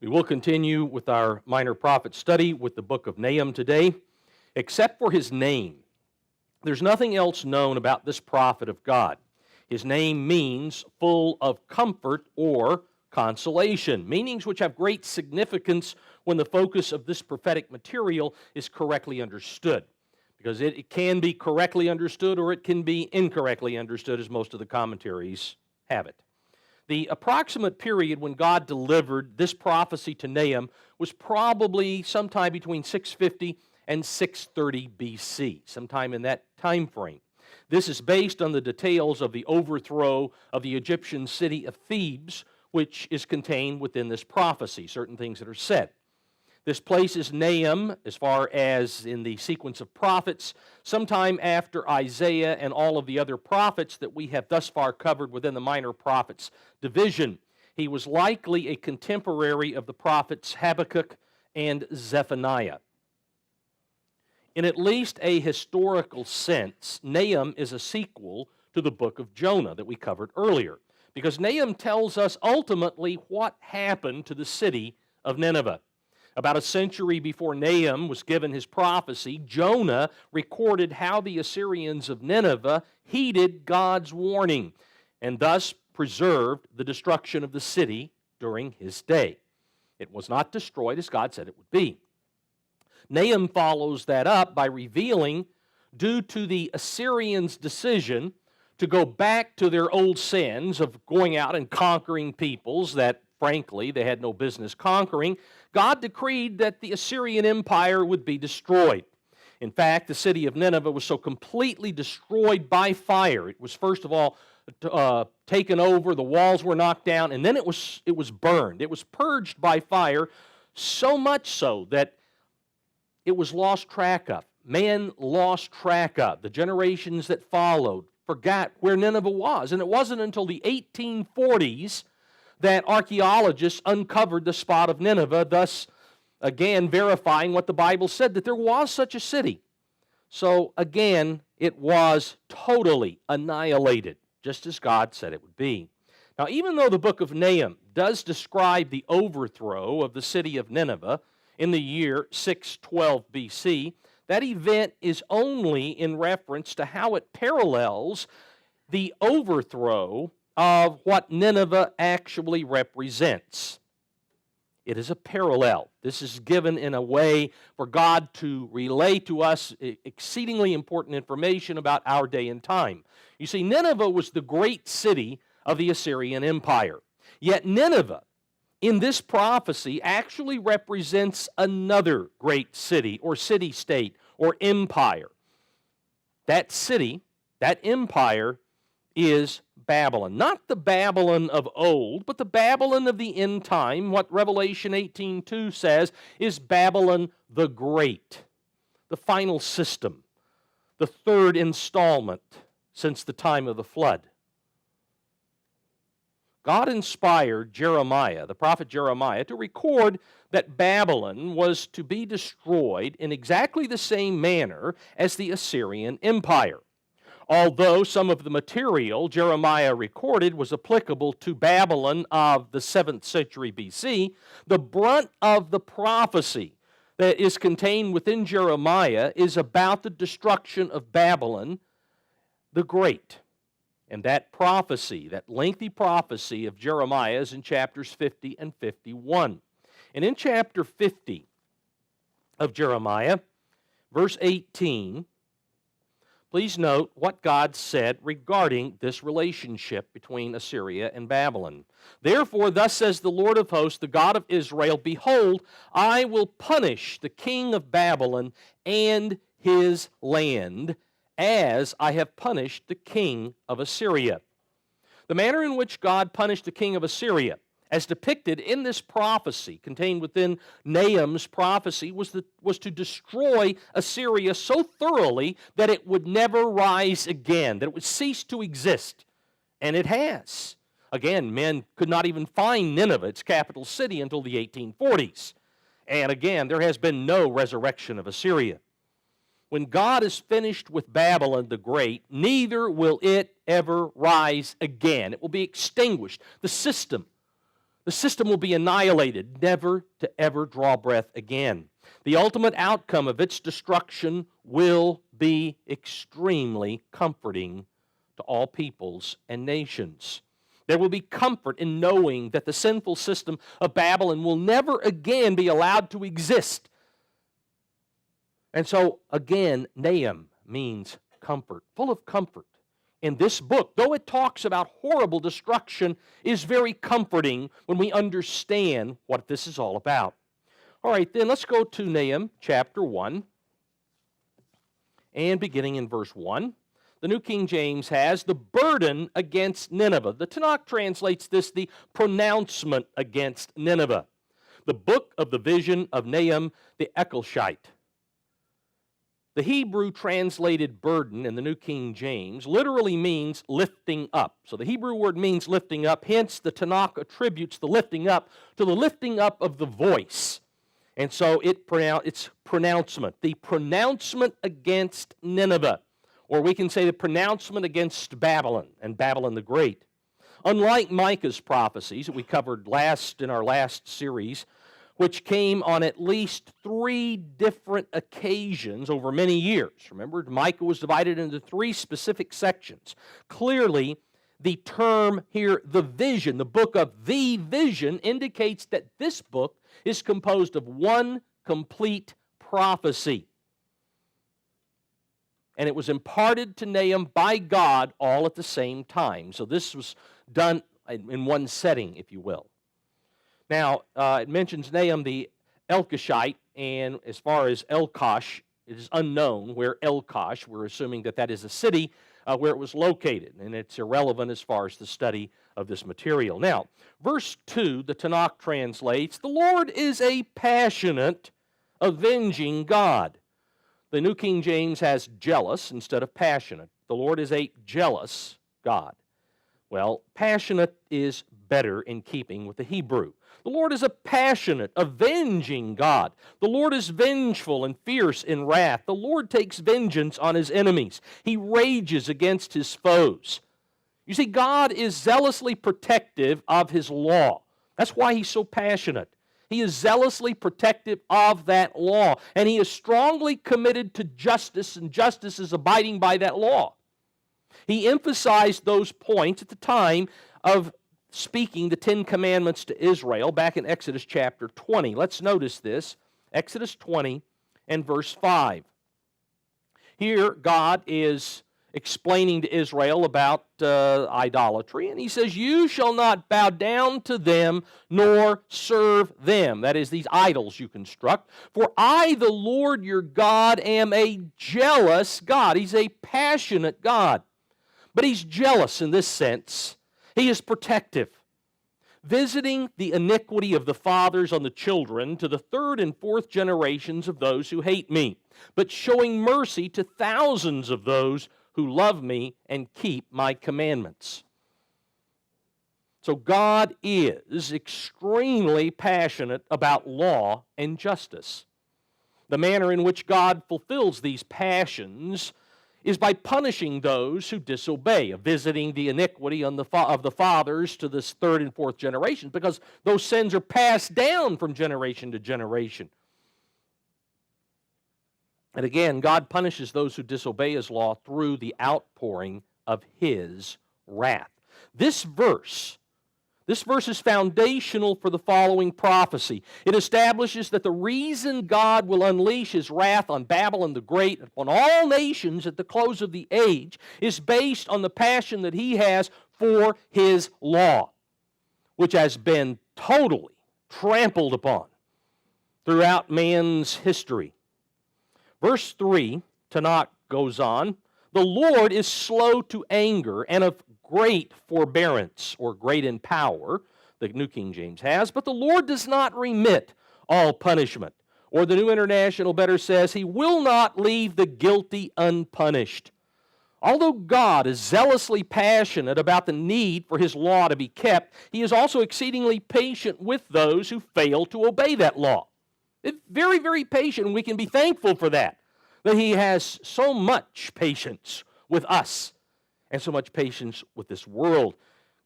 We will continue with our minor prophet study with the book of Nahum today. Except for his name, there's nothing else known about this prophet of God. His name means full of comfort or consolation, meanings which have great significance when the focus of this prophetic material is correctly understood. Because it can be correctly understood or it can be incorrectly understood, as most of the commentaries have it. The approximate period when God delivered this prophecy to Nahum was probably sometime between 650 and 630 BC, sometime in that time frame. This is based on the details of the overthrow of the Egyptian city of Thebes, which is contained within this prophecy, certain things that are said. This places Nahum, as far as in the sequence of prophets, sometime after Isaiah and all of the other prophets that we have thus far covered within the minor prophets division. He was likely a contemporary of the prophets Habakkuk and Zephaniah. In at least a historical sense, Nahum is a sequel to the book of Jonah that we covered earlier, because Nahum tells us ultimately what happened to the city of Nineveh. About a century before Nahum was given his prophecy, Jonah recorded how the Assyrians of Nineveh heeded God's warning and thus preserved the destruction of the city during his day. It was not destroyed as God said it would be. Nahum follows that up by revealing, due to the Assyrians' decision to go back to their old sins of going out and conquering peoples that, frankly, they had no business conquering, God decreed that the Assyrian Empire would be destroyed. In fact, the city of Nineveh was so completely destroyed by fire. It was first of all taken over, the walls were knocked down, and then it was burned. It was purged by fire, so much so that it was lost track of. Man lost track of. The generations that followed forgot where Nineveh was, and it wasn't until the 1840s that archaeologists uncovered the spot of Nineveh, thus again verifying what the Bible said, that there was such a city. So again, it was totally annihilated, just as God said it would be. Now, even though the book of Nahum does describe the overthrow of the city of Nineveh in the year 612 BC, that event is only in reference to how it parallels the overthrow of what Nineveh actually represents. It is a parallel. This is given in a way for God to relay to us exceedingly important information about our day and time. You see, Nineveh was the great city of the Assyrian Empire. Yet Nineveh, in this prophecy, actually represents another great city or city-state or empire. That city, that empire, is Babylon. Not the Babylon of old, but the Babylon of the end time. What Revelation 18:2 says is Babylon the Great, the final system, the third installment since the time of the flood. God inspired Jeremiah, the prophet Jeremiah, to record that Babylon was to be destroyed in exactly the same manner as the Assyrian Empire. Although some of the material Jeremiah recorded was applicable to Babylon of the 7th century BC, the brunt of the prophecy that is contained within Jeremiah is about the destruction of Babylon the Great. And that prophecy, that lengthy prophecy of Jeremiah, is in chapters 50 and 51. And in chapter 50 of Jeremiah, verse 18, please note what God said regarding this relationship between Assyria and Babylon. Therefore, thus says the Lord of hosts, the God of Israel, behold, I will punish the king of Babylon and his land, as I have punished the king of Assyria. The manner in which God punished the king of Assyria, as depicted in this prophecy contained within Nahum's prophecy, was to destroy Assyria so thoroughly that it would never rise again, that it would cease to exist. And it has. Again, men could not even find Nineveh, its capital city, until the 1840s. And again, there has been no resurrection of Assyria. When God is finished with Babylon the Great, neither will it ever rise again. It will be extinguished. The system, The system will be annihilated, never to ever draw breath again. The ultimate outcome of its destruction will be extremely comforting to all peoples and nations. There will be comfort in knowing that the sinful system of Babylon will never again be allowed to exist. And so, again, Nahum means comfort, full of comfort. In this book, though it talks about horrible destruction, is very comforting when we understand what this is all about. All right, then let's go to Nahum chapter 1, and beginning in verse 1. The New King James has the burden against Nineveh. The Tanakh translates this the pronouncement against Nineveh. The book of the vision of Nahum the Ekelshite. The Hebrew translated burden in the New King James literally means lifting up. So the Hebrew word means lifting up. Hence, the Tanakh attributes the lifting up to the lifting up of the voice. And so it's pronouncement. The pronouncement against Nineveh. Or we can say the pronouncement against Babylon and Babylon the Great. Unlike Micah's prophecies that we covered in our last series, which came on at least 3 different occasions over many years. Remember, Micah was divided into 3 specific sections. Clearly, the term here, the vision, the book of the vision, indicates that this book is composed of one complete prophecy. And it was imparted to Nahum by God all at the same time. So this was done in one setting, if you will. Now, it mentions Nahum the Elkoshite, and as far as Elkosh, it is unknown where Elkosh, we're assuming that that is a city where it was located, and it's irrelevant as far as the study of this material. Now, verse 2, the Tanakh translates, "The Lord is a passionate, avenging God." The New King James has jealous instead of passionate. The Lord is a jealous God. Well, passionate is better in keeping with the Hebrew. The Lord is a passionate, avenging God. The Lord is vengeful and fierce in wrath. The Lord takes vengeance on His enemies. He rages against His foes. You see, God is zealously protective of His law. That's why He's so passionate. He is zealously protective of that law, and He is strongly committed to justice, and justice is abiding by that law. He emphasized those points at the time of speaking the 10 Commandments to Israel back in Exodus chapter 20. Let's notice this, Exodus 20 and verse 5. Here, God is explaining to Israel about idolatry, and He says, "You shall not bow down to them nor serve them," that is, these idols you construct, "for I, the Lord your God, am a jealous God." He's a passionate God, but He's jealous in this sense. He is protective, visiting the iniquity of the fathers on the children to the 3rd and 4th generations of those who hate me, but showing mercy to thousands of those who love me and keep my commandments. So God is extremely passionate about law and justice. The manner in which God fulfills these passions is by punishing those who disobey, visiting the iniquity of the fathers to this 3rd and 4th generation, because those sins are passed down from generation to generation. And again, God punishes those who disobey His law through the outpouring of His wrath. This verse is foundational for the following prophecy. It establishes that the reason God will unleash His wrath on Babylon the Great and upon all nations at the close of the age is based on the passion that He has for His law, which has been totally trampled upon throughout man's history. Verse 3, Tanakh goes on, "The Lord is slow to anger and of great forbearance," or great in power, the New King James has, "but the Lord does not remit all punishment." Or the New International better says, "He will not leave the guilty unpunished." Although God is zealously passionate about the need for His law to be kept, He is also exceedingly patient with those who fail to obey that law. It's very, very patient, and we can be thankful for that He has so much patience with us and so much patience with this world.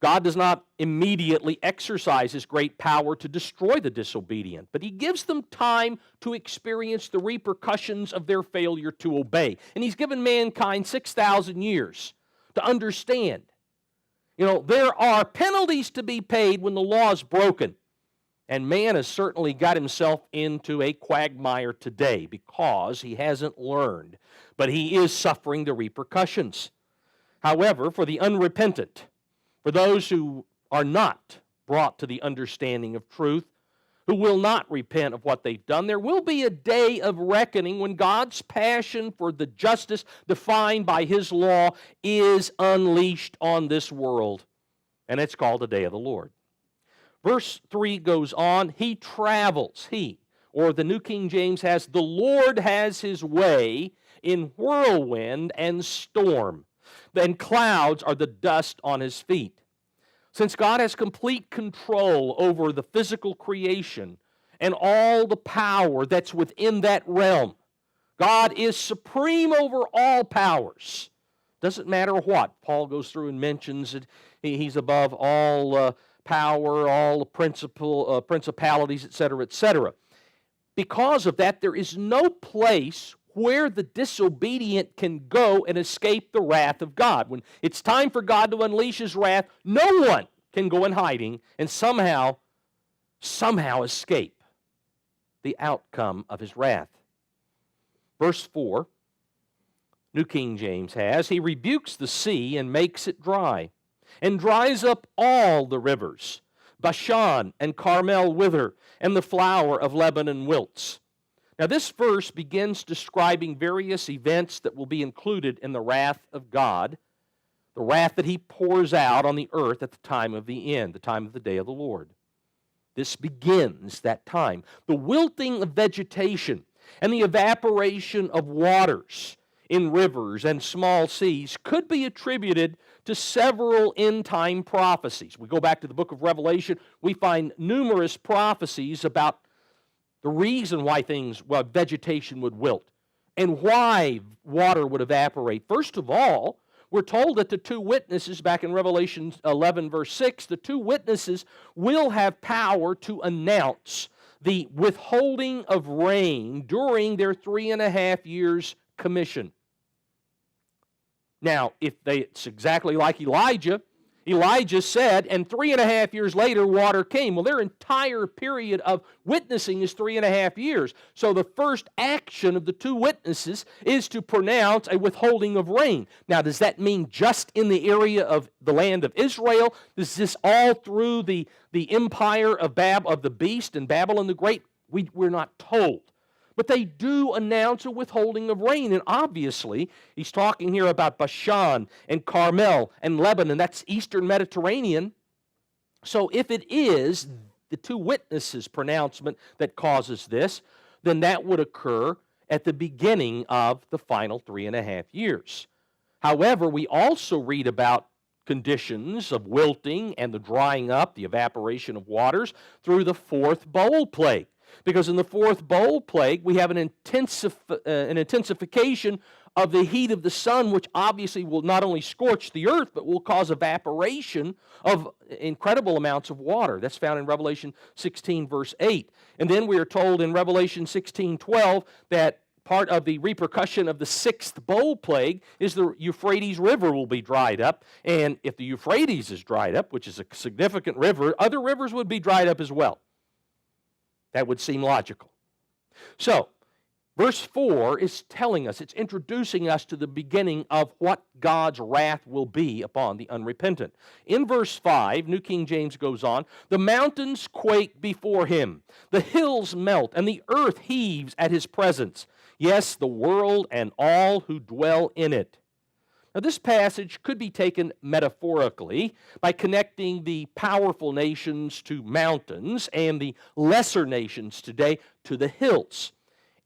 God does not immediately exercise His great power to destroy the disobedient, but He gives them time to experience the repercussions of their failure to obey. And He's given mankind 6,000 years to understand. There are penalties to be paid when the law is broken. And man has certainly got himself into a quagmire today because he hasn't learned, but he is suffering the repercussions. However, for the unrepentant, for those who are not brought to the understanding of truth, who will not repent of what they've done, there will be a day of reckoning when God's passion for the justice defined by His law is unleashed on this world. And it's called the day of the Lord. Verse 3 goes on, He travels, or the New King James has, the Lord has His way in whirlwind and storm, and clouds are the dust on His feet. Since God has complete control over the physical creation and all the power that's within that realm, God is supreme over all powers. Doesn't matter what. Paul goes through and mentions that He's above all power, all the principalities, etc., etc. Because of that, there is no place where the disobedient can go and escape the wrath of God. When it's time for God to unleash His wrath, no one can go in hiding and somehow escape the outcome of His wrath. Verse 4, New King James has, He rebukes the sea and makes it dry, and dries up all the rivers. Bashan and Carmel wither, and the flower of Lebanon wilts. Now this verse begins describing various events that will be included in the wrath of God, the wrath that He pours out on the earth at the time of the end, the time of the day of the Lord. This begins that time. The wilting of vegetation and the evaporation of waters in rivers and small seas could be attributed to several end-time prophecies. We go back to the book of Revelation, we find numerous prophecies about the reason why vegetation would wilt and why water would evaporate. First of all, we're told that the two witnesses, back in Revelation 11, verse 6, the two witnesses will have power to announce the withholding of rain during their 3.5 years commission. Now, it's exactly like Elijah. Elijah said, and 3.5 years later, water came. Well, their entire period of witnessing is 3.5 years. So the first action of the two witnesses is to pronounce a withholding of rain. Now, does that mean just in the area of the land of Israel? Is this all through the empire of the beast and Babylon the Great? We're not told. But they do announce a withholding of rain. And obviously, he's talking here about Bashan and Carmel and Lebanon. That's Eastern Mediterranean. So if it is the two witnesses' pronouncement that causes this, then that would occur at the beginning of the final 3.5 years. However, we also read about conditions of wilting and the drying up, the evaporation of waters, through the fourth bowl plague. Because in the fourth bowl plague, we have an intensification of the heat of the sun, which obviously will not only scorch the earth, but will cause evaporation of incredible amounts of water. That's found in Revelation 16, verse 8. And then we are told in Revelation 16:12 that part of the repercussion of the sixth bowl plague is the Euphrates River will be dried up. And if the Euphrates is dried up, which is a significant river, other rivers would be dried up as well. That would seem logical. So, verse 4 is telling us, it's introducing us to the beginning of what God's wrath will be upon the unrepentant. In verse 5, New King James goes on, the mountains quake before Him, the hills melt, and the earth heaves at His presence. Yes, the world and all who dwell in it. Now, this passage could be taken metaphorically by connecting the powerful nations to mountains and the lesser nations today to the hills.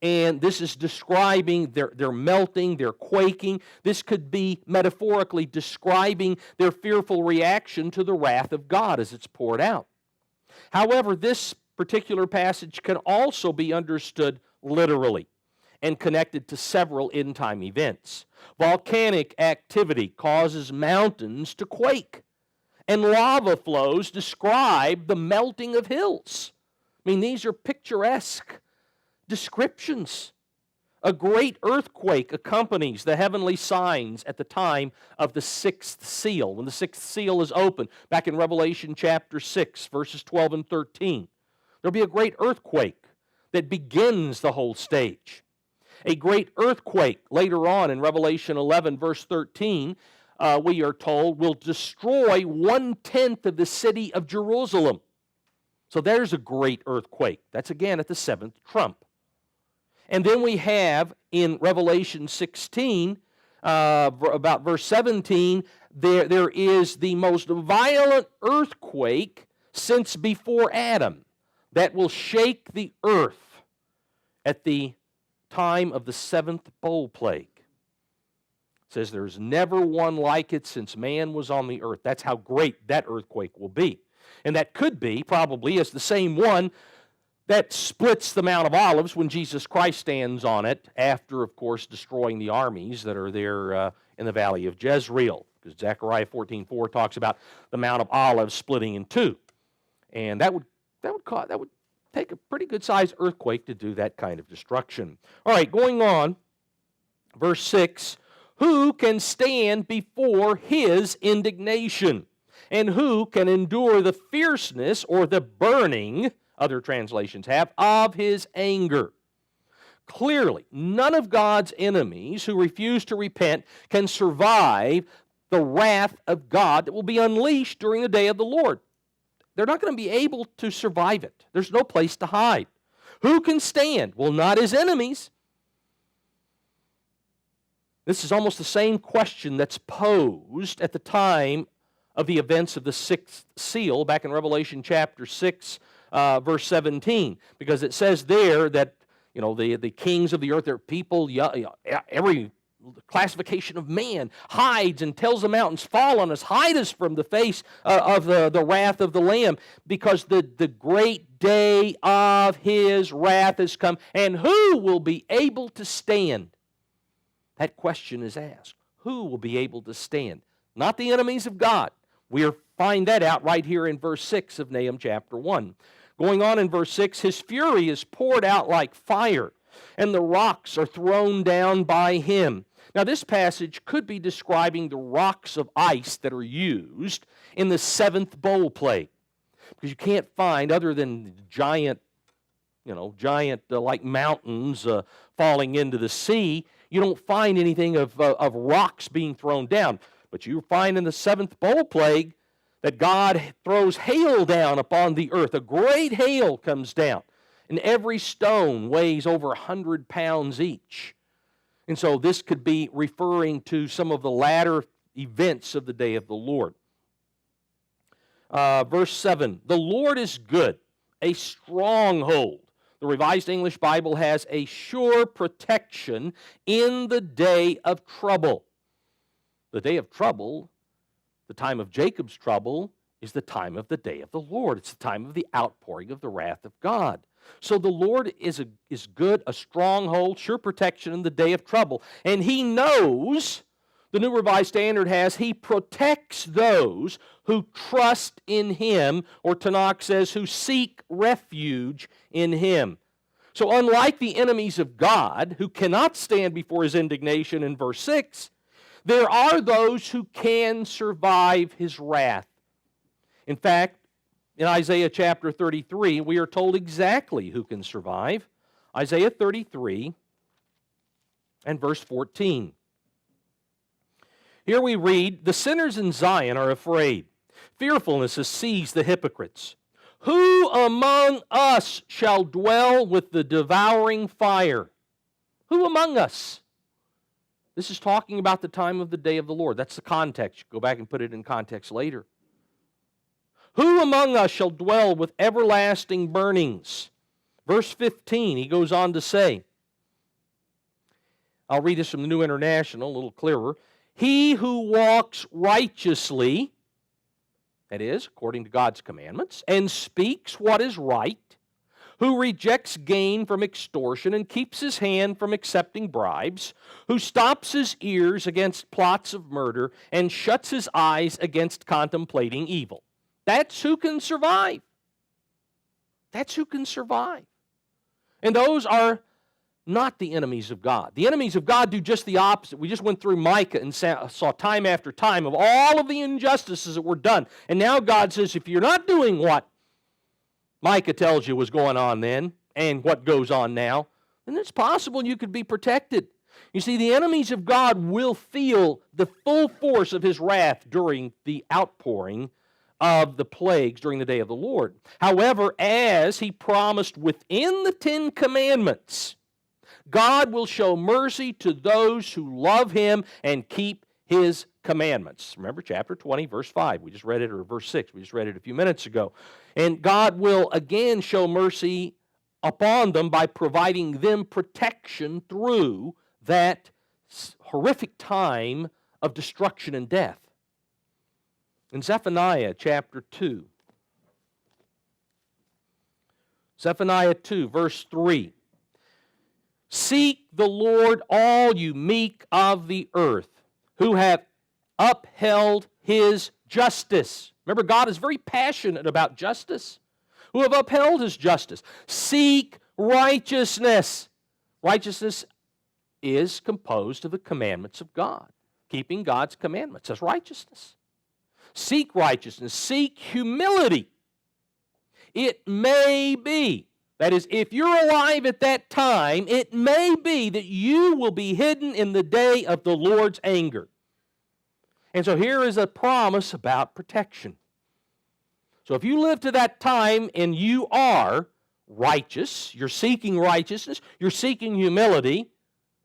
And this is describing their melting, their quaking. This could be metaphorically describing their fearful reaction to the wrath of God as it's poured out. However, this particular passage can also be understood literally and connected to several end-time events. Volcanic activity causes mountains to quake, and lava flows describe the melting of hills. I mean, these are picturesque descriptions. A great earthquake accompanies the heavenly signs at the time of the sixth seal. When the sixth seal is opened, back in Revelation chapter 6, verses 12 and 13, there'll be a great earthquake that begins the whole stage. A great earthquake later on in Revelation 11, verse 13, we are told, will destroy 1/10 of the city of Jerusalem. So there's a great earthquake. That's again at the seventh trump. And then we have in Revelation 16, about verse 17, there is the most violent earthquake since before Adam that will shake the earth at the time of the seventh bowl plague. It says there's never one like it since man was on the earth. That's how great that earthquake will be. And that could be probably as the same one that splits the Mount of Olives when Jesus Christ stands on it after, of course, destroying the armies that are there in the valley of Jezreel. Because Zechariah 14:4 talks about the Mount of Olives splitting in two. And that would take a pretty good-sized earthquake to do that kind of destruction. All right, going on, verse 6, who can stand before his indignation? And who can endure the fierceness or the burning, other translations have, of his anger? Clearly, none of God's enemies who refuse to repent can survive the wrath of God that will be unleashed during the day of the Lord. They're not going to be able to survive it. There's no place to hide. Who can stand? Well, not his enemies. This is almost the same question that's posed at the time of the events of the sixth seal back in Revelation chapter 6, verse 17, because it says there that the kings of the earth, their people, every classification of man hides and tells the mountains, fall on us, hide us from the face of the wrath of the Lamb, because the great day of his wrath has come. And who will be able to stand? That question is asked. Who will be able to stand? Not the enemies of God. We'll find that out right here in verse 6 of Nahum chapter 1. Going on in verse 6, his fury is poured out like fire, and the rocks are thrown down by him. Now, this passage could be describing the rocks of ice that are used in the seventh bowl plague, because you can't find, other than giant like mountains falling into the sea, you don't find anything of rocks being thrown down. But you find in the seventh bowl plague that God throws hail down upon the earth. A great hail comes down, and every stone weighs over 100 pounds each. And so this could be referring to some of the latter events of the day of the Lord. Verse 7, the Lord is good, a stronghold. The Revised English Bible has a sure protection in the day of trouble. The day of trouble, the time of Jacob's trouble, is the time of the day of the Lord. It's the time of the outpouring of the wrath of God. So the Lord is good, a stronghold, sure protection in the day of trouble. And he knows, the New Revised Standard has, he protects those who trust in him, or Tanakh says, who seek refuge in him. So unlike the enemies of God, who cannot stand before his indignation in verse 6, there are those who can survive his wrath. In fact, in Isaiah chapter 33, we are told exactly who can survive. Isaiah 33 and verse 14. Here we read, the sinners in Zion are afraid. Fearfulness has seized the hypocrites. Who among us shall dwell with the devouring fire? Who among us? This is talking about the time of the day of the Lord. That's the context. Go back and put it in context later. Who among us shall dwell with everlasting burnings? Verse 15, he goes on to say, I'll read this from the New International, a little clearer. He who walks righteously, that is, according to God's commandments, and speaks what is right, who rejects gain from extortion and keeps his hand from accepting bribes, who stops his ears against plots of murder and shuts his eyes against contemplating evil. That's who can survive. That's who can survive. And those are not the enemies of God. The enemies of God do just the opposite. We just went through Micah and saw time after time of all of the injustices that were done. And now God says, if you're not doing what Micah tells you was going on then, and what goes on now, then it's possible you could be protected. You see, the enemies of God will feel the full force of his wrath during the outpouring of the plagues during the day of the Lord. However, as he promised within the 10 Commandments, God will show mercy to those who love him and keep his commandments. Remember chapter 20, verse 5. We just read it, or verse 6. We just read it a few minutes ago. And God will again show mercy upon them by providing them protection through that horrific time of destruction and death. In Zephaniah chapter 2, Zephaniah 2, verse 3, seek the Lord, all you meek of the earth, who have upheld his justice. Remember, God is very passionate about justice. Who have upheld his justice. Seek righteousness. Righteousness is composed of the commandments of God. Keeping God's commandments. That's righteousness. Seek righteousness. Seek humility. It may be, that is, if you're alive at that time, it may be that you will be hidden in the day of the Lord's anger. And so here is a promise about protection. So if you live to that time and you are righteous, you're seeking righteousness, you're seeking humility,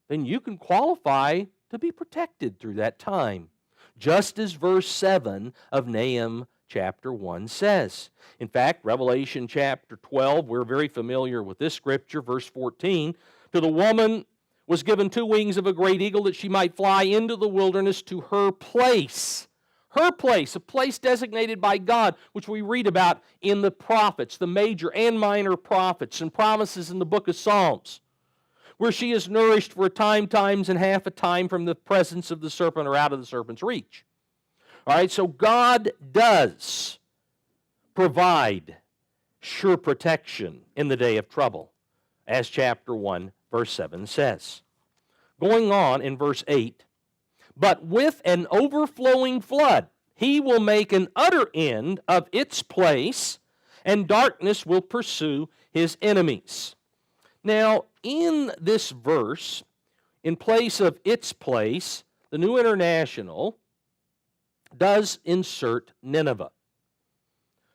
then you can qualify to be protected through that time. Just as verse 7 of Nahum chapter 1 says. In fact, Revelation chapter 12, we're very familiar with this scripture, verse 14. To the woman was given 2 wings of a great eagle that she might fly into the wilderness to her place. Her place, a place designated by God, which we read about in the prophets, the major and minor prophets, and promises in the book of Psalms, where she is nourished for a time, times, and half a time from the presence of the serpent or out of the serpent's reach. All right, so God does provide sure protection in the day of trouble, as chapter 1, verse 7 says. Going on in verse 8, but with an overflowing flood, he will make an utter end of its place, and darkness will pursue his enemies. Now, in this verse, in place of its place, the New International does insert Nineveh.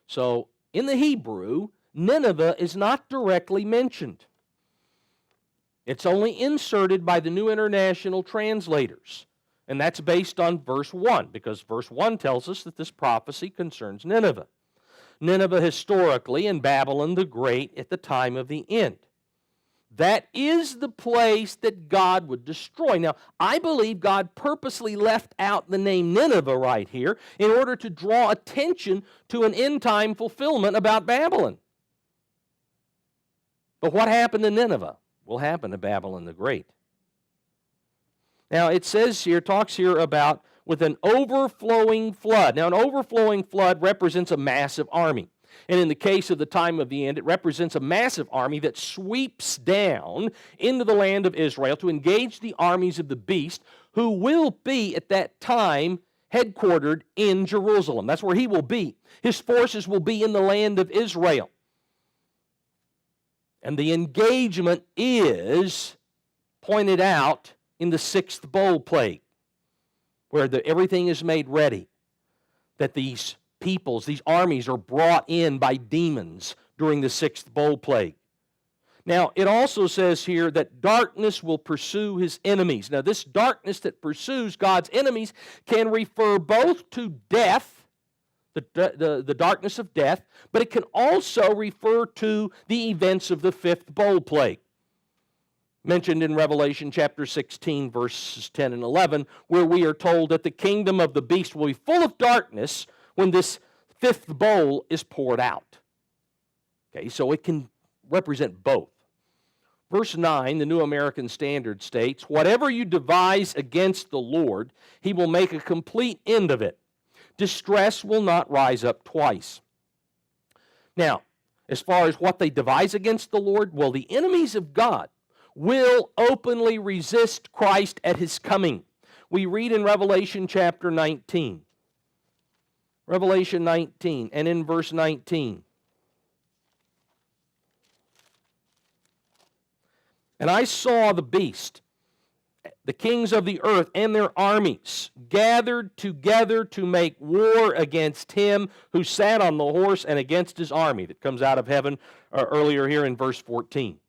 So, in the Hebrew, Nineveh is not directly mentioned. It's only inserted by the New International translators. And that's based on verse 1, because verse 1 tells us that this prophecy concerns Nineveh. Nineveh historically, and Babylon the Great at the time of the end. That is the place that God would destroy. Now, I believe God purposely left out the name Nineveh right here in order to draw attention to an end-time fulfillment about Babylon. But what happened to Nineveh will happen to Babylon the Great. Now, it says here, talks here about with an overflowing flood. Now, an overflowing flood represents a massive army. And in the case of the time of the end, it represents a massive army that sweeps down into the land of Israel to engage the armies of the beast, who will be at that time headquartered in Jerusalem. That's where he will be. His forces will be in the land of Israel. And the engagement is pointed out in the 6th bowl plague, where everything is made ready, that these peoples, these armies are brought in by demons during the 6th bowl plague. Now, it also says here that darkness will pursue his enemies. Now, this darkness that pursues God's enemies can refer both to death, the darkness of death, but it can also refer to the events of the 5th bowl plague, mentioned in Revelation chapter 16, verses 10 and 11, where we are told that the kingdom of the beast will be full of darkness when this 5th bowl is poured out. Okay, so it can represent both. Verse 9, the New American Standard states, "Whatever you devise against the Lord, he will make a complete end of it. Distress will not rise up twice." Now, as far as what they devise against the Lord, well, the enemies of God will openly resist Christ at his coming. We read in Revelation chapter 19. Revelation 19, and in verse 19. "And I saw the beast, the kings of the earth and their armies, gathered together to make war against him who sat on the horse and against his army." That comes out of heaven earlier here in verse 14.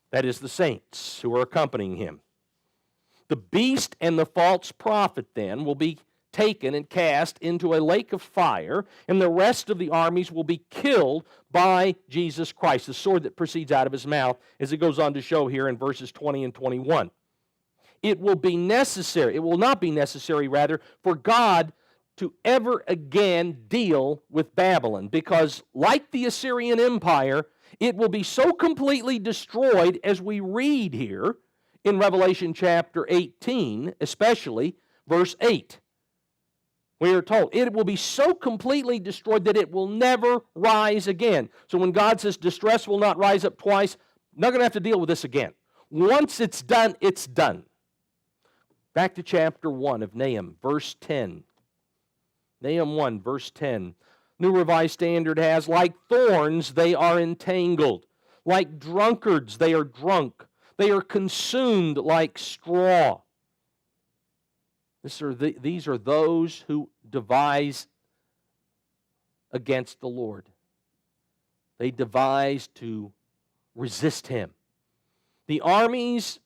That is the saints who are accompanying him. "The beast and the false prophet then will be taken and cast into a lake of fire, and the rest of the armies will be killed by Jesus Christ," the sword that proceeds out of his mouth, as it goes on to show here in verses 20 and 21. It will not be necessary, rather, for God to ever again deal with Babylon, because like the Assyrian Empire, it will be so completely destroyed, as we read here in Revelation chapter 18, especially verse 8. We are told it will be so completely destroyed that it will never rise again. So when God says distress will not rise up twice, not going to have to deal with this again. Once it's done, it's done. Back to chapter 1 of Nahum, verse 10. Nahum 1, verse 10. New Revised Standard has, "Like thorns they are entangled. Like drunkards they are drunk. They are consumed like straw." These are those who devise against the Lord. They devise to resist him. The armies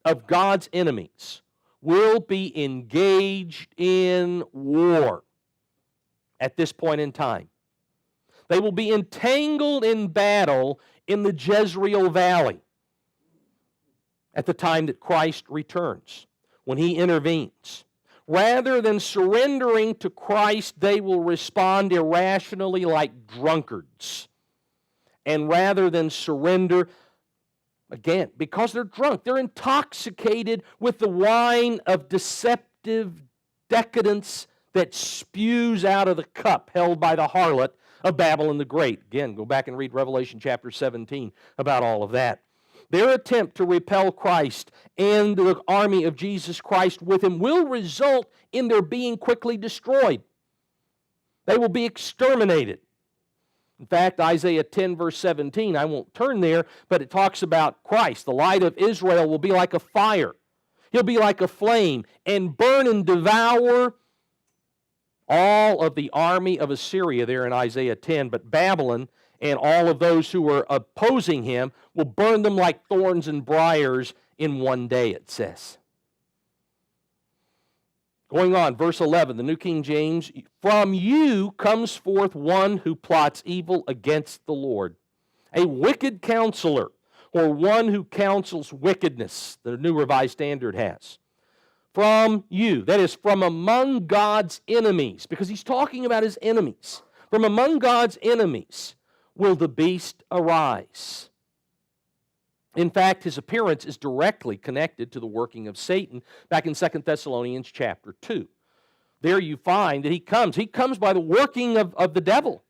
of God's enemies will be engaged in war at this point in time. They will be entangled in battle in the Jezreel Valley at the time that Christ returns, when he intervenes. Rather than surrendering to Christ, they will respond irrationally like drunkards. And rather than surrender, again, because they're drunk, they're intoxicated with the wine of deceptive decadence that spews out of the cup held by the harlot of Babylon the Great. Again, go back and read Revelation chapter 17 about all of that. Their attempt to repel Christ and the army of Jesus Christ with him will result in their being quickly destroyed. They will be exterminated. In fact, Isaiah 10, verse 17, I won't turn there, but it talks about Christ. The light of Israel will be like a fire. He'll be like a flame and burn and devour all of the army of Assyria there in Isaiah 10. But Babylon and all of those who were opposing him will burn them like thorns and briars in one day, it says. Going on, verse 11, the New King James, "From you comes forth one who plots evil against the Lord, a wicked counselor," or one who counsels wickedness, the New Revised Standard has. "From you," that is, from among God's enemies, because he's talking about his enemies. "From among God's enemies will the beast arise." In fact, his appearance is directly connected to the working of Satan back in 2 Thessalonians chapter 2. There you find that he comes. He comes by the working of the devil.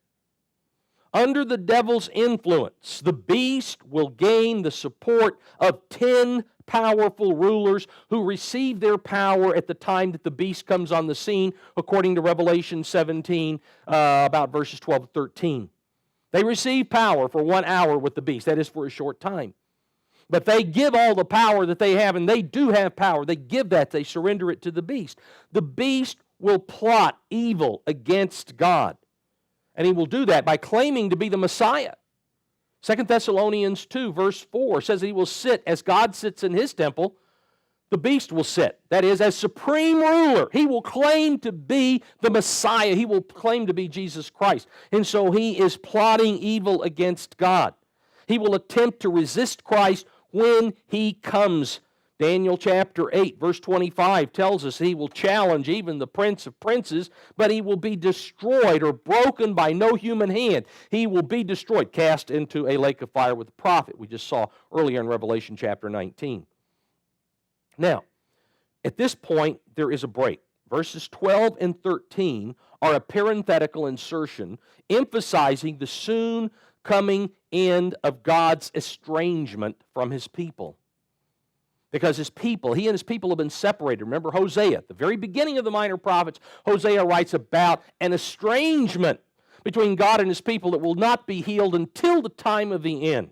Under the devil's influence, the beast will gain the support of 10 powerful rulers who receive their power at the time that the beast comes on the scene, according to Revelation 17, about verses 12 to 13. They receive power for 1 hour with the beast. That is for a short time. But they give all the power that they have, and they do have power. They give that. They surrender it to the beast. The beast will plot evil against God. And he will do that by claiming to be the Messiah. 2 Thessalonians 2, verse 4 says that he will sit as God sits in his temple. The beast will sit. That is, as supreme ruler. He will claim to be the Messiah. He will claim to be Jesus Christ. And so he is plotting evil against God. He will attempt to resist Christ when he comes Daniel chapter 8, verse 25 tells us he will challenge even the prince of princes, but he will be destroyed or broken by no human hand. He will be destroyed, cast into a lake of fire with the prophet we just saw earlier in Revelation chapter 19. Now, at this point, there is a break. Verses 12 and 13 are a parenthetical insertion emphasizing the soon coming end of God's estrangement from his people. Because his people, he and his people have been separated. Remember Hosea, at the very beginning of the minor prophets, Hosea writes about an estrangement between God and his people that will not be healed until the time of the end.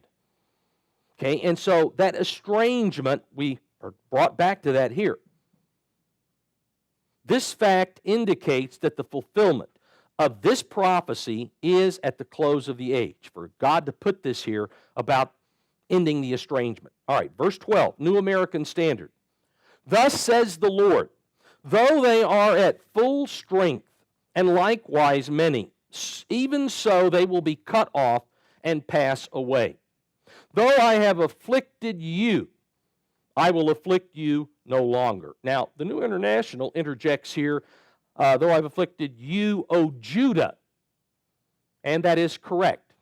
Okay, and so that estrangement, we are brought back to that here. This fact indicates that the fulfillment of this prophecy is at the close of the age. For God to put this here about ending the estrangement. All right, verse 12, New American Standard. Thus says the Lord, though they are at full strength, and likewise many, even so they will be cut off and pass away. Though I have afflicted you, I will afflict you no longer. Now, the New International interjects here, though I've afflicted you, O Judah. And that is correct.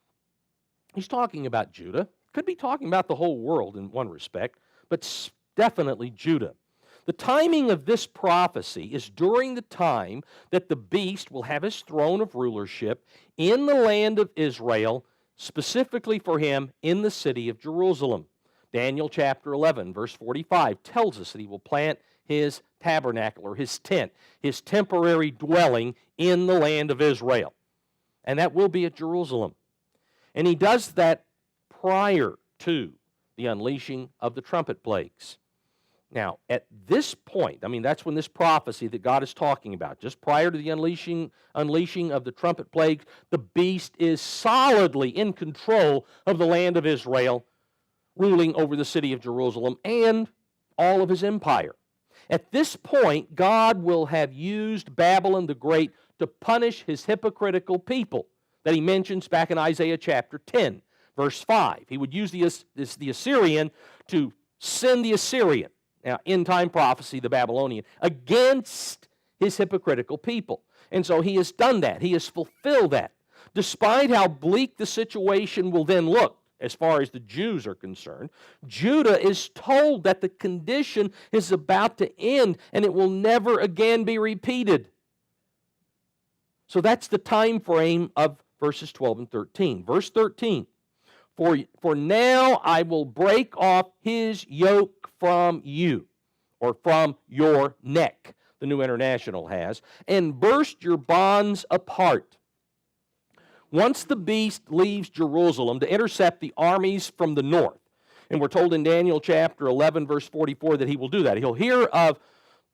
He's talking about Judah. Could be talking about the whole world in one respect, but definitely Judah. The timing of this prophecy is during the time that the beast will have his throne of rulership in the land of Israel, specifically for him in the city of Jerusalem. Daniel chapter 11, verse 45 tells us that he will plant his tabernacle or his tent, his temporary dwelling in the land of Israel. And that will be at Jerusalem. And he does that prior to the unleashing of the trumpet plagues. Now, at this point, I mean, that's when this prophecy that God is talking about, just prior to the unleashing of the trumpet plagues, the beast is solidly in control of the land of Israel, ruling over the city of Jerusalem and all of his empire. At this point, God will have used Babylon the Great to punish his hypocritical people that he mentions back in Isaiah chapter 10. Verse 5, he would use the Assyrian to send the Assyrian, now end-time prophecy, the Babylonian, against his hypocritical people. And so he has done that. He has fulfilled that. Despite how bleak the situation will then look, as far as the Jews are concerned, Judah is told that the condition is about to end and it will never again be repeated. So that's the time frame of verses 12 and 13. Verse 13, For now I will break off his yoke from you, or from your neck, the New International has, and burst your bonds apart. Once the beast leaves Jerusalem to intercept the armies from the north, and we're told in Daniel chapter 11, verse 44, that he will do that. He'll hear of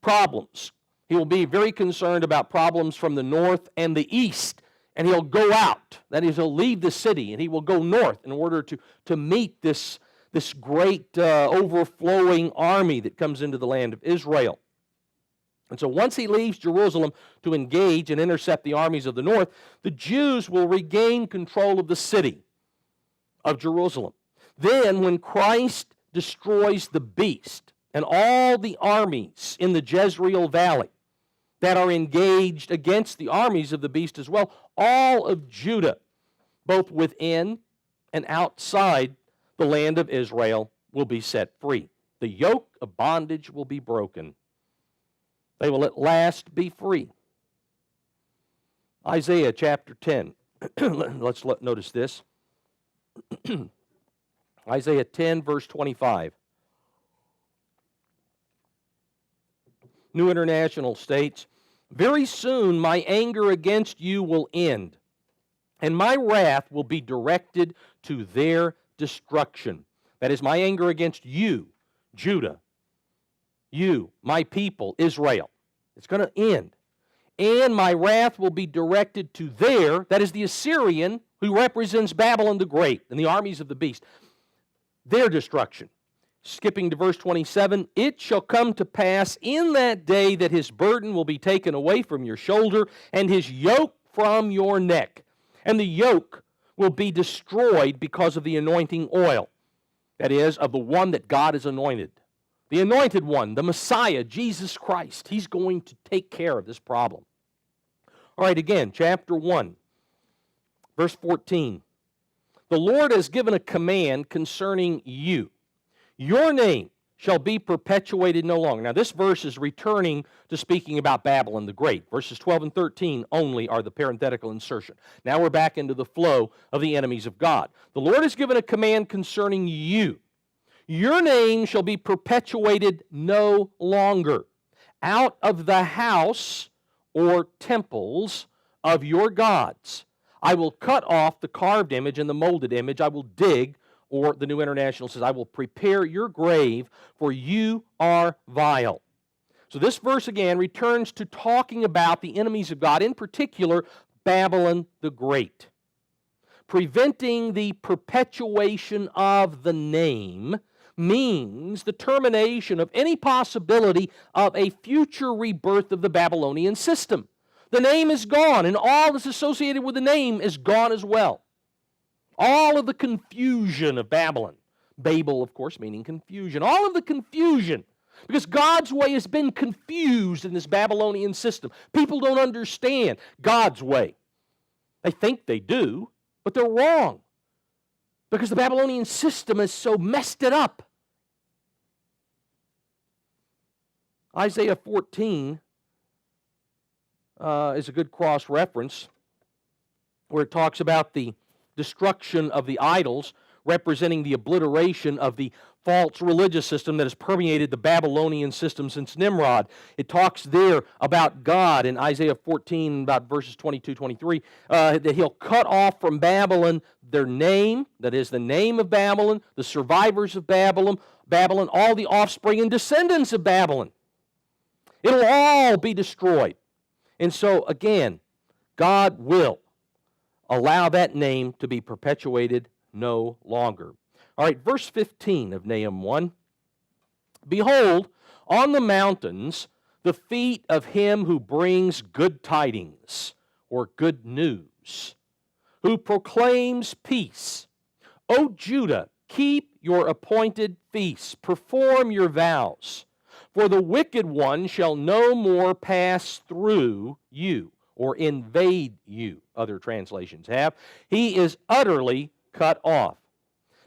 problems. He will be very concerned about problems from the north and the east. And he'll go out, that is, he'll leave the city, and he will go north in order to meet this great overflowing army that comes into the land of Israel. And so once he leaves Jerusalem to engage and intercept the armies of the north, the Jews will regain control of the city of Jerusalem. Then when Christ destroys the beast and all the armies in the Jezreel Valley that are engaged against the armies of the beast as well, all of Judah, both within and outside the land of Israel, will be set free. The yoke of bondage will be broken. They will at last be free. Isaiah chapter 10. Let's notice this. Isaiah 10, verse 25. New International states, very soon my anger against you will end, and my wrath will be directed to their destruction. That is, my anger against you, Judah, you, my people, Israel. It's going to end. And my wrath will be directed to their, that is the Assyrian, who represents Babylon the Great and the armies of the beast, their destruction. Skipping to verse 27, it shall come to pass in that day that his burden will be taken away from your shoulder and his yoke from your neck. And the yoke will be destroyed because of the anointing oil. That is, of the one that God has anointed. The Anointed One, the Messiah, Jesus Christ. He's going to take care of this problem. All right, again, chapter 1, verse 14. The Lord has given a command concerning you. Your name shall be perpetuated no longer. Now, this verse is returning to speaking about Babylon the Great. Verses 12 and 13 only are the parenthetical insertion. Now we're back into the flow of the enemies of God. The Lord has given a command concerning you. Your name shall be perpetuated no longer. Out of the house or temples of your gods I will cut off the carved image and the molded image. I will dig, or the New International says, I will prepare your grave, for you are vile. So this verse again returns to talking about the enemies of God, in particular Babylon the Great. Preventing the perpetuation of the name means the termination of any possibility of a future rebirth of the Babylonian system. The name is gone, and all that's associated with the name is gone as well. All of the confusion of Babylon, Babel, of course, meaning confusion, all of the confusion, because God's way has been confused in this Babylonian system. People don't understand God's way. They think they do, but they're wrong, because the Babylonian system has so messed it up. Isaiah 14 is a good cross-reference where it talks about the destruction of the idols, representing the obliteration of the false religious system that has permeated the Babylonian system since Nimrod. It talks there about God in Isaiah 14, about verses 22, 23, that He'll cut off from Babylon their name, that is the name of Babylon, the survivors of Babylon, all the offspring and descendants of Babylon. It'll all be destroyed. And so, again, God will allow that name to be perpetuated no longer. All right, verse 15 of Nahum 1. Behold, on the mountains, the feet of him who brings good tidings, or good news, who proclaims peace. O Judah, keep your appointed feasts, perform your vows. For the wicked one shall no more pass through you, or invade you, other translations have. He is utterly cut off.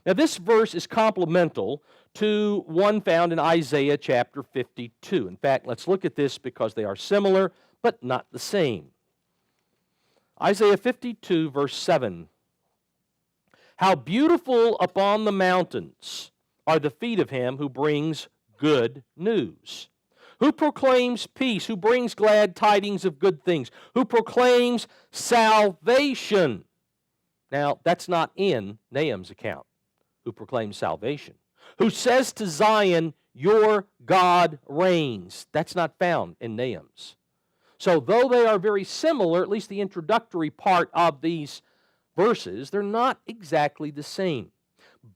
Now this verse is complemental to one found in Isaiah chapter 52. In fact, let's look at this because they are similar, but not the same. Isaiah 52, verse 7. How beautiful upon the mountains are the feet of him who brings good news, who proclaims peace, who brings glad tidings of good things, who proclaims salvation. Now, that's not in Nahum's account, who proclaims salvation. Who says to Zion, your God reigns. That's not found in Nahum's. So though they are very similar, at least the introductory part of these verses, they're not exactly the same.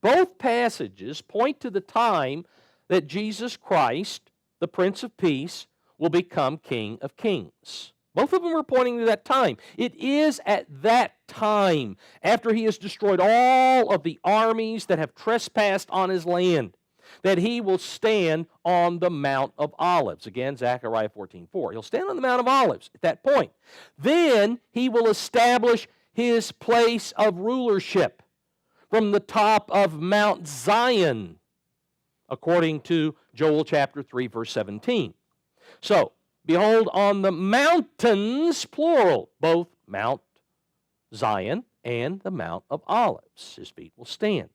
Both passages point to the time that Jesus Christ, the Prince of Peace, will become King of Kings. Both of them are pointing to that time. It is at that time, after he has destroyed all of the armies that have trespassed on his land, that he will stand on the Mount of Olives. Again, Zechariah 14:4. He'll stand on the Mount of Olives at that point. Then he will establish his place of rulership from the top of Mount Zion, according to Joel chapter 3, verse 17. So, behold, on the mountains, plural, both Mount Zion and the Mount of Olives, his feet will stand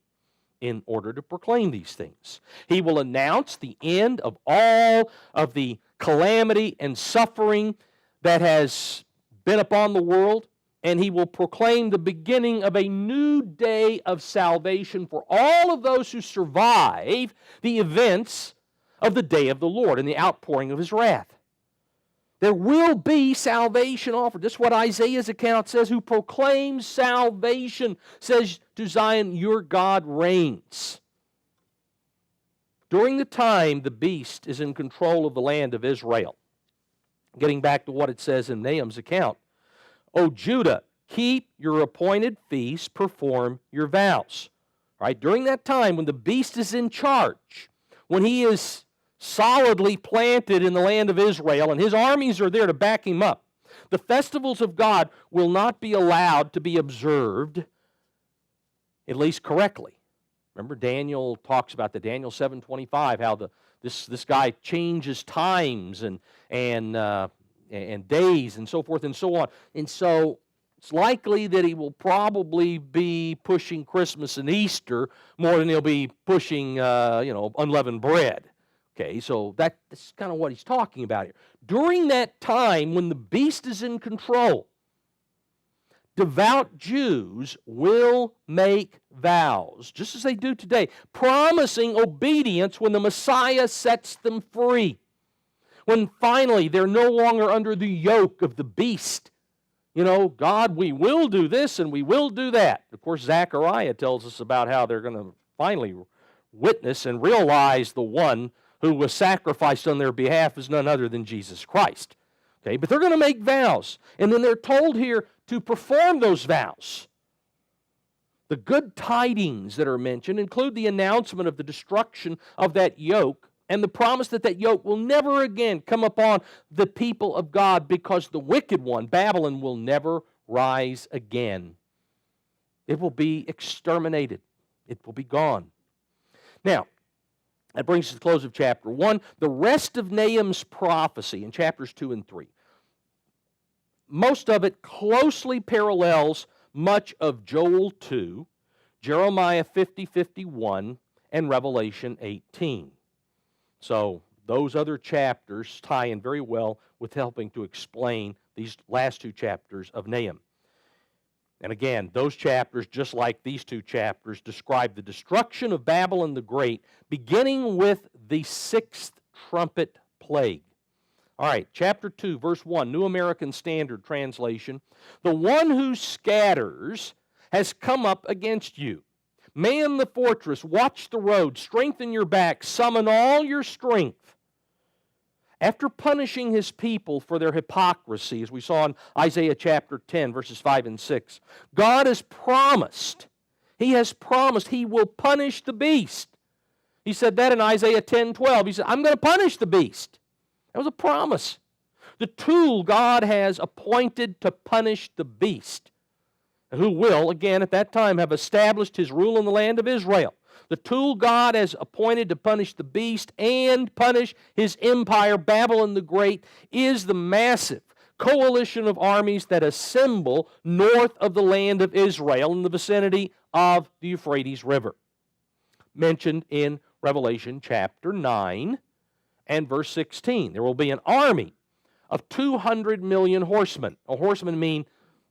in order to proclaim these things. He will announce the end of all of the calamity and suffering that has been upon the world, and he will proclaim the beginning of a new day of salvation for all of those who survive the events of the day of the Lord and the outpouring of his wrath. There will be salvation offered. This is what Isaiah's account says, who proclaims salvation, says to Zion, your God reigns. During the time the beast is in control of the land of Israel, getting back to what it says in Nahum's account, O Judah, keep your appointed feasts, perform your vows. Right? During that time when the beast is in charge, when he is solidly planted in the land of Israel, and his armies are there to back him up. The festivals of God will not be allowed to be observed, at least correctly. Remember, Daniel talks about the Daniel 7:25, how this guy changes times and days and so forth and so on. And so it's likely that he will probably be pushing Christmas and Easter more than he'll be pushing unleavened bread. Okay, so that's kind of what he's talking about here. During that time when the beast is in control, devout Jews will make vows, just as they do today, promising obedience when the Messiah sets them free. When finally they're no longer under the yoke of the beast. God, we will do this and we will do that. Of course, Zechariah tells us about how they're going to finally witness and realize the one who was sacrificed on their behalf is none other than Jesus Christ. Okay, but they're going to make vows. And then they're told here to perform those vows. The good tidings that are mentioned include the announcement of the destruction of that yoke and the promise that that yoke will never again come upon the people of God, because the wicked one, Babylon, will never rise again. It will be exterminated. It will be gone. Now, that brings us to the close of chapter 1. The rest of Nahum's prophecy in chapters 2 and 3, most of it closely parallels much of Joel 2, Jeremiah 50:51, and Revelation 18. So those other chapters tie in very well with helping to explain these last two chapters of Nahum. And again, those chapters, just like these two chapters, describe the destruction of Babylon the Great, beginning with the sixth trumpet plague. All right, chapter 2, verse 1, New American Standard Translation. The one who scatters has come up against you. Man the fortress, watch the road, strengthen your back, summon all your strength. After punishing his people for their hypocrisy, as we saw in Isaiah chapter 10, verses 5 and 6, God has promised, He has promised He will punish the beast. He said that in Isaiah 10:12. He said, I'm going to punish the beast. That was a promise. The tool God has appointed to punish the beast, who will, again, at that time, have established His rule in the land of Israel. The tool God has appointed to punish the beast and punish his empire, Babylon the Great, is the massive coalition of armies that assemble north of the land of Israel in the vicinity of the Euphrates River, mentioned in Revelation chapter 9 and verse 16. There will be an army of 200 million horsemen. Horsemen mean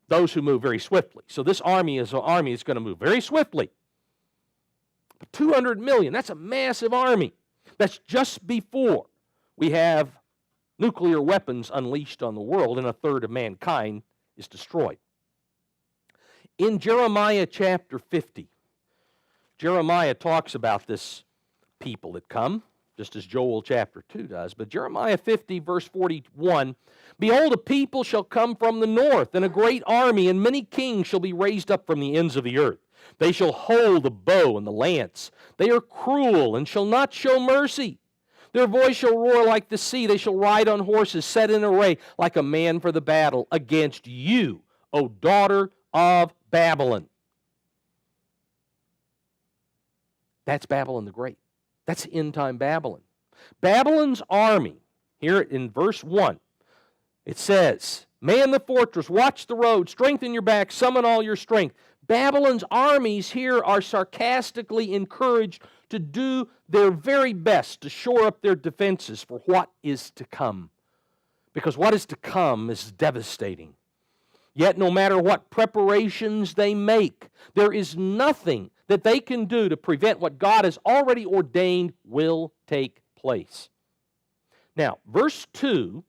those who move very swiftly. So this army is an army that's going to move very swiftly. 200 million, that's a massive army. That's just before we have nuclear weapons unleashed on the world and a third of mankind is destroyed. In Jeremiah chapter 50, Jeremiah talks about this people that come, just as Joel chapter 2 does. But Jeremiah 50, verse 41, Behold, a people shall come from the north, and a great army, and many kings shall be raised up from the ends of the earth. They shall hold the bow and the lance. They are cruel and shall not show mercy. Their voice shall roar like the sea. They shall ride on horses set in array like a man for the battle against you, O daughter of Babylon. That's Babylon the Great. That's end-time Babylon. Babylon's army, here in verse 1, it says, Man the fortress, watch the road, strengthen your back, summon all your strength. Babylon's armies here are sarcastically encouraged to do their very best to shore up their defenses for what is to come. Because what is to come is devastating. Yet no matter what preparations they make, there is nothing that they can do to prevent what God has already ordained will take place. Now, verse 2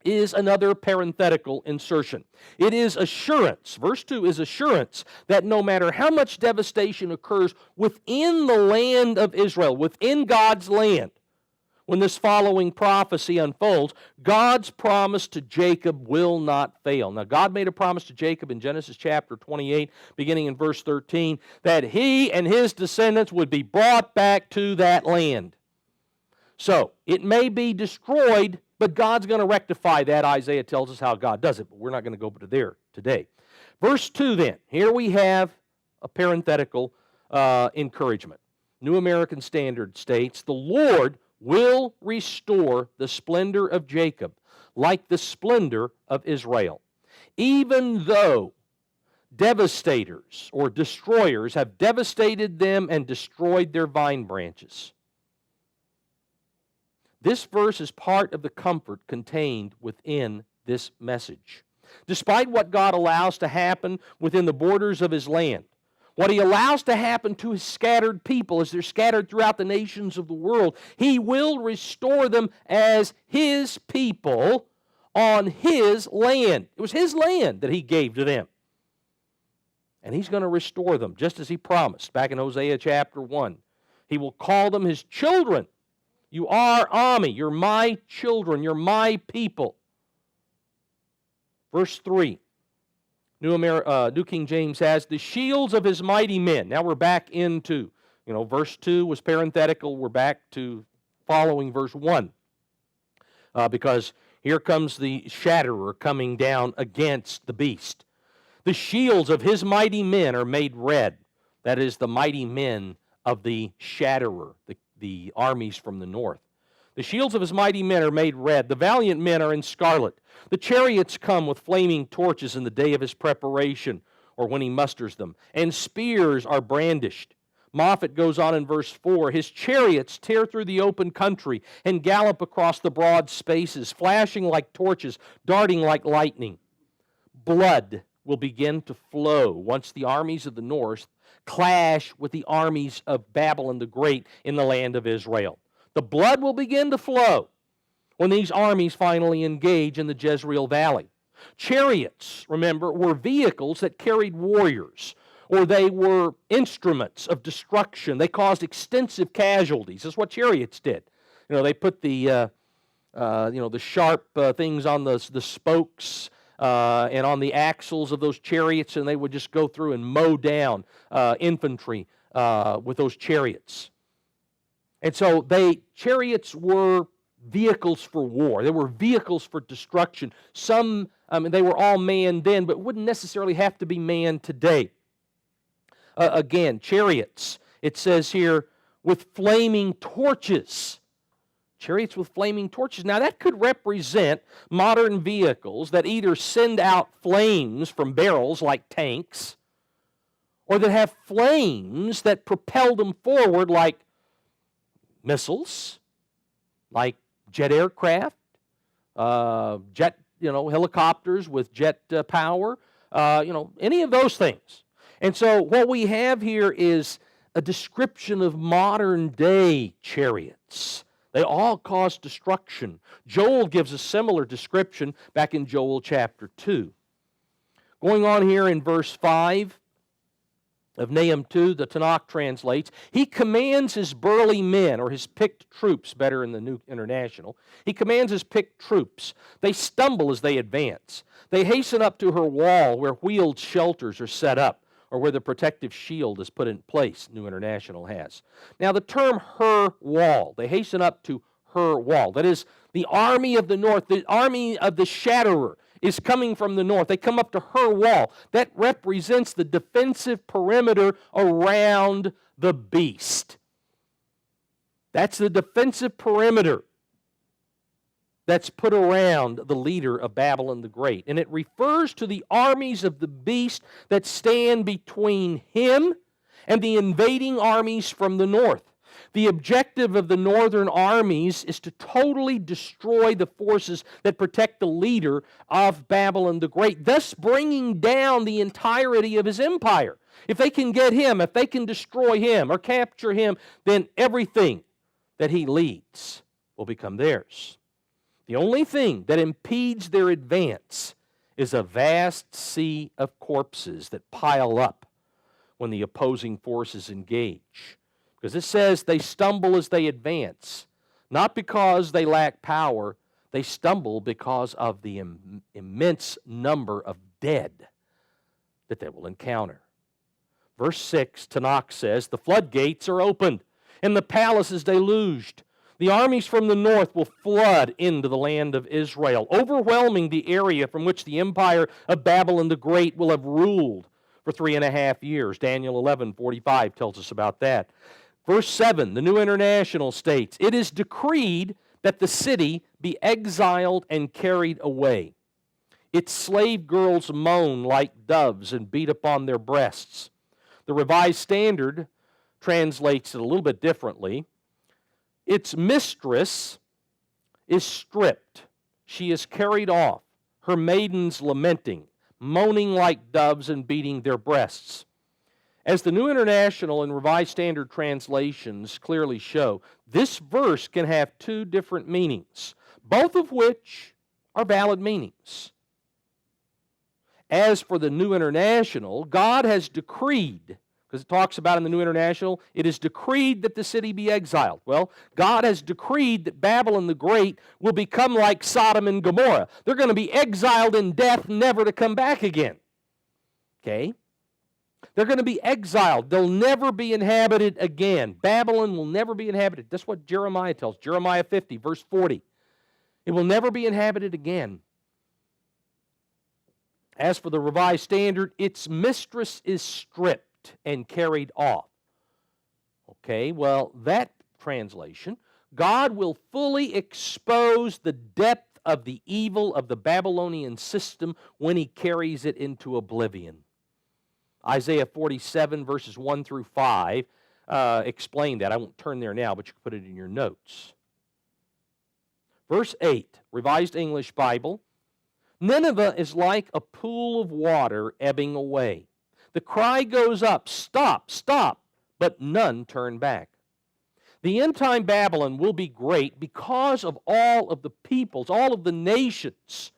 is another parenthetical insertion. It is assurance. Verse 2 is assurance that no matter how much devastation occurs within the land of Israel, within God's land, when this following prophecy unfolds, God's promise to Jacob will not fail. Now, God made a promise to Jacob in Genesis chapter 28, beginning in verse 13, that he and his descendants would be brought back to that land. So, it may be destroyed, but God's going to rectify that. Isaiah tells us how God does it, but we're not going to go to there today. Verse 2 then, here we have a parenthetical encouragement. New American Standard states, "The Lord will restore the splendor of Jacob like the splendor of Israel. Even though devastators or destroyers have devastated them and destroyed their vine branches." This verse is part of the comfort contained within this message. Despite what God allows to happen within the borders of His land, what He allows to happen to His scattered people as they're scattered throughout the nations of the world, He will restore them as His people on His land. It was His land that He gave to them. And He's going to restore them, just as He promised back in Hosea chapter 1. He will call them His children. You are Ami. You're my children. You're my people. Verse 3. New King James has, "The shields of His mighty men." Now we're back into, verse 2 was parenthetical. We're back to following verse 1. Because here comes the shatterer coming down against the beast. "The shields of His mighty men are made red." That is the mighty men of the shatterer, the armies from the north. "The shields of His mighty men are made red. The valiant men are in scarlet. The chariots come with flaming torches in the day of His preparation," or when He musters them, "and spears are brandished." Moffat goes on in verse 4, "His chariots tear through the open country and gallop across the broad spaces, flashing like torches, darting like lightning." Blood will begin to flow once the armies of the north clash with the armies of Babylon the Great in the land of Israel. The blood will begin to flow when these armies finally engage in the Jezreel Valley. Chariots, remember, were vehicles that carried warriors, or they were instruments of destruction. They caused extensive casualties. That's what chariots did. They put the sharp things on the spokes and on the axles of those chariots, and they would just go through and mow down infantry with those chariots. And so chariots were vehicles for war. They were vehicles for destruction. They were all manned then, but wouldn't necessarily have to be manned today. Again, chariots, it says here, with flaming torches. Chariots with flaming torches. Now, that could represent modern vehicles that either send out flames from barrels like tanks, or that have flames that propel them forward like missiles, like jet aircraft, helicopters with jet power, any of those things. And so what we have here is a description of modern day chariots. They all cause destruction. Joel gives a similar description back in Joel chapter 2. Going on here in verse 5 of Nahum 2, the Tanakh translates, "He commands His burly men," or His picked troops, better in the New International. "He commands His picked troops. They stumble as they advance. They hasten up to her wall where wheeled shelters are set up, or where the protective shield is put in place," New International has. Now the term "her wall," they hasten up to her wall. That is, the army of the north, the army of the shatterer is coming from the north. They come up to her wall. That represents the defensive perimeter around the beast. That's the defensive perimeter that's put around the leader of Babylon the Great. And it refers to the armies of the beast that stand between him and the invading armies from the north. The objective of the northern armies is to totally destroy the forces that protect the leader of Babylon the Great, thus bringing down the entirety of his empire. If they can get him, if they can destroy him or capture him, then everything that he leads will become theirs. The only thing that impedes their advance is a vast sea of corpses that pile up when the opposing forces engage. Because it says they stumble as they advance, not because they lack power, they stumble because of the immense number of dead that they will encounter. Verse 6, Tanakh says, "The floodgates are opened, and the palace is deluged. The armies from the north will flood into the land of Israel, overwhelming the area from which the empire of Babylon the Great will have ruled for 3.5 years. Daniel 11:45 tells us about that. Verse 7, the New International states, "It is decreed that the city be exiled and carried away. Its slave girls moan like doves and beat upon their breasts." The Revised Standard translates it a little bit differently. "Its mistress is stripped. She is carried off, her maidens lamenting, moaning like doves and beating their breasts." As the New International and Revised Standard translations clearly show, this verse can have two different meanings, both of which are valid meanings. As for the New International, God has decreed, because it talks about in the New International, it is decreed that the city be exiled. Well, God has decreed that Babylon the Great will become like Sodom and Gomorrah. They're going to be exiled in death, never to come back again. Okay? They're going to be exiled. They'll never be inhabited again. Babylon will never be inhabited. That's what Jeremiah tells. Jeremiah 50, verse 40. It will never be inhabited again. As for the Revised Standard, its mistress is stripped and carried off. Okay, well, that translation, God will fully expose the depth of the evil of the Babylonian system when he carries it into oblivion. Isaiah 47, verses 1 through 5, explain that. I won't turn there now, but you can put it in your notes. Verse 8, Revised English Bible, "Nineveh is like a pool of water ebbing away. The cry goes up, 'Stop, stop,' but none turn back." The end-time Babylon will be great because of all of the peoples, all of the nations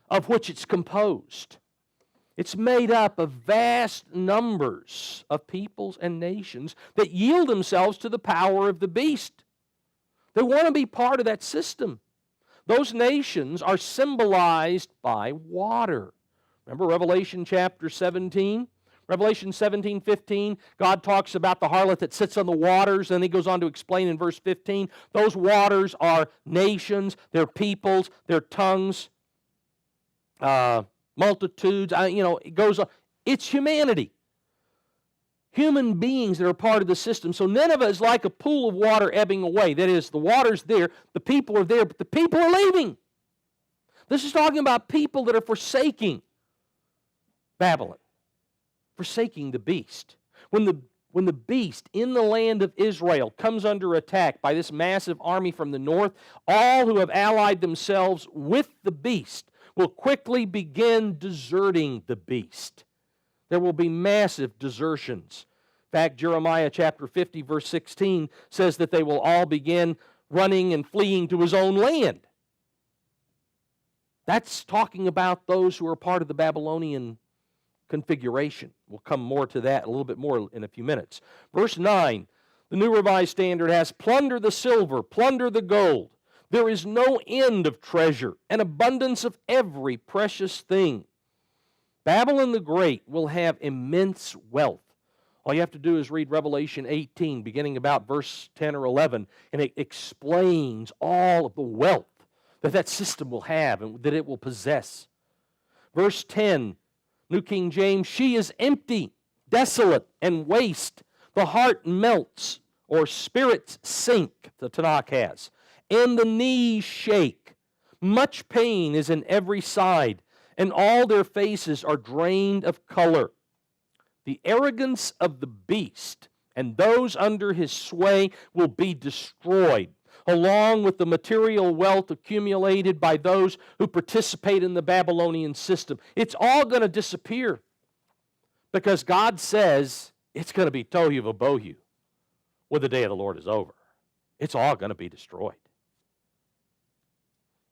of which it's composed. It's made up of vast numbers of peoples and nations that yield themselves to the power of the beast. They want to be part of that system. Those nations are symbolized by water. Remember Revelation chapter 17? Revelation 17:15, God talks about the harlot that sits on the waters, and he goes on to explain in verse 15, those waters are nations, they're peoples, they're tongues, multitudes, it goes on. It's humanity. Human beings that are part of the system. So Nineveh is like a pool of water ebbing away. That is, the water's there, the people are there, but the people are leaving. This is talking about people that are forsaking Babylon, forsaking the beast. When the beast in the land of Israel comes under attack by this massive army from the north, all who have allied themselves with the beast will quickly begin deserting the beast. There will be massive desertions. In fact, Jeremiah chapter 50, verse 16 says that they will all begin running and fleeing to his own land. That's talking about those who are part of the Babylonian configuration. We'll come more to that a little bit more in a few minutes. Verse 9, the New Revised Standard has, "Plunder the silver, plunder the gold. There is no end of treasure, an abundance of every precious thing." Babylon the Great will have immense wealth. All you have to do is read Revelation 18, beginning about verse 10 or 11, and it explains all of the wealth that system will have and that it will possess. Verse 10, New King James, "She is empty, desolate, and waste. The heart melts," or spirits sink, the Tanakh has, "and the knees shake. Much pain is in every side, and all their faces are drained of color." The arrogance of the beast and those under his sway will be destroyed, along with the material wealth accumulated by those who participate in the Babylonian system. It's all going to disappear because God says it's going to be tohu vabohu when the day of the Lord is over. It's all going to be destroyed.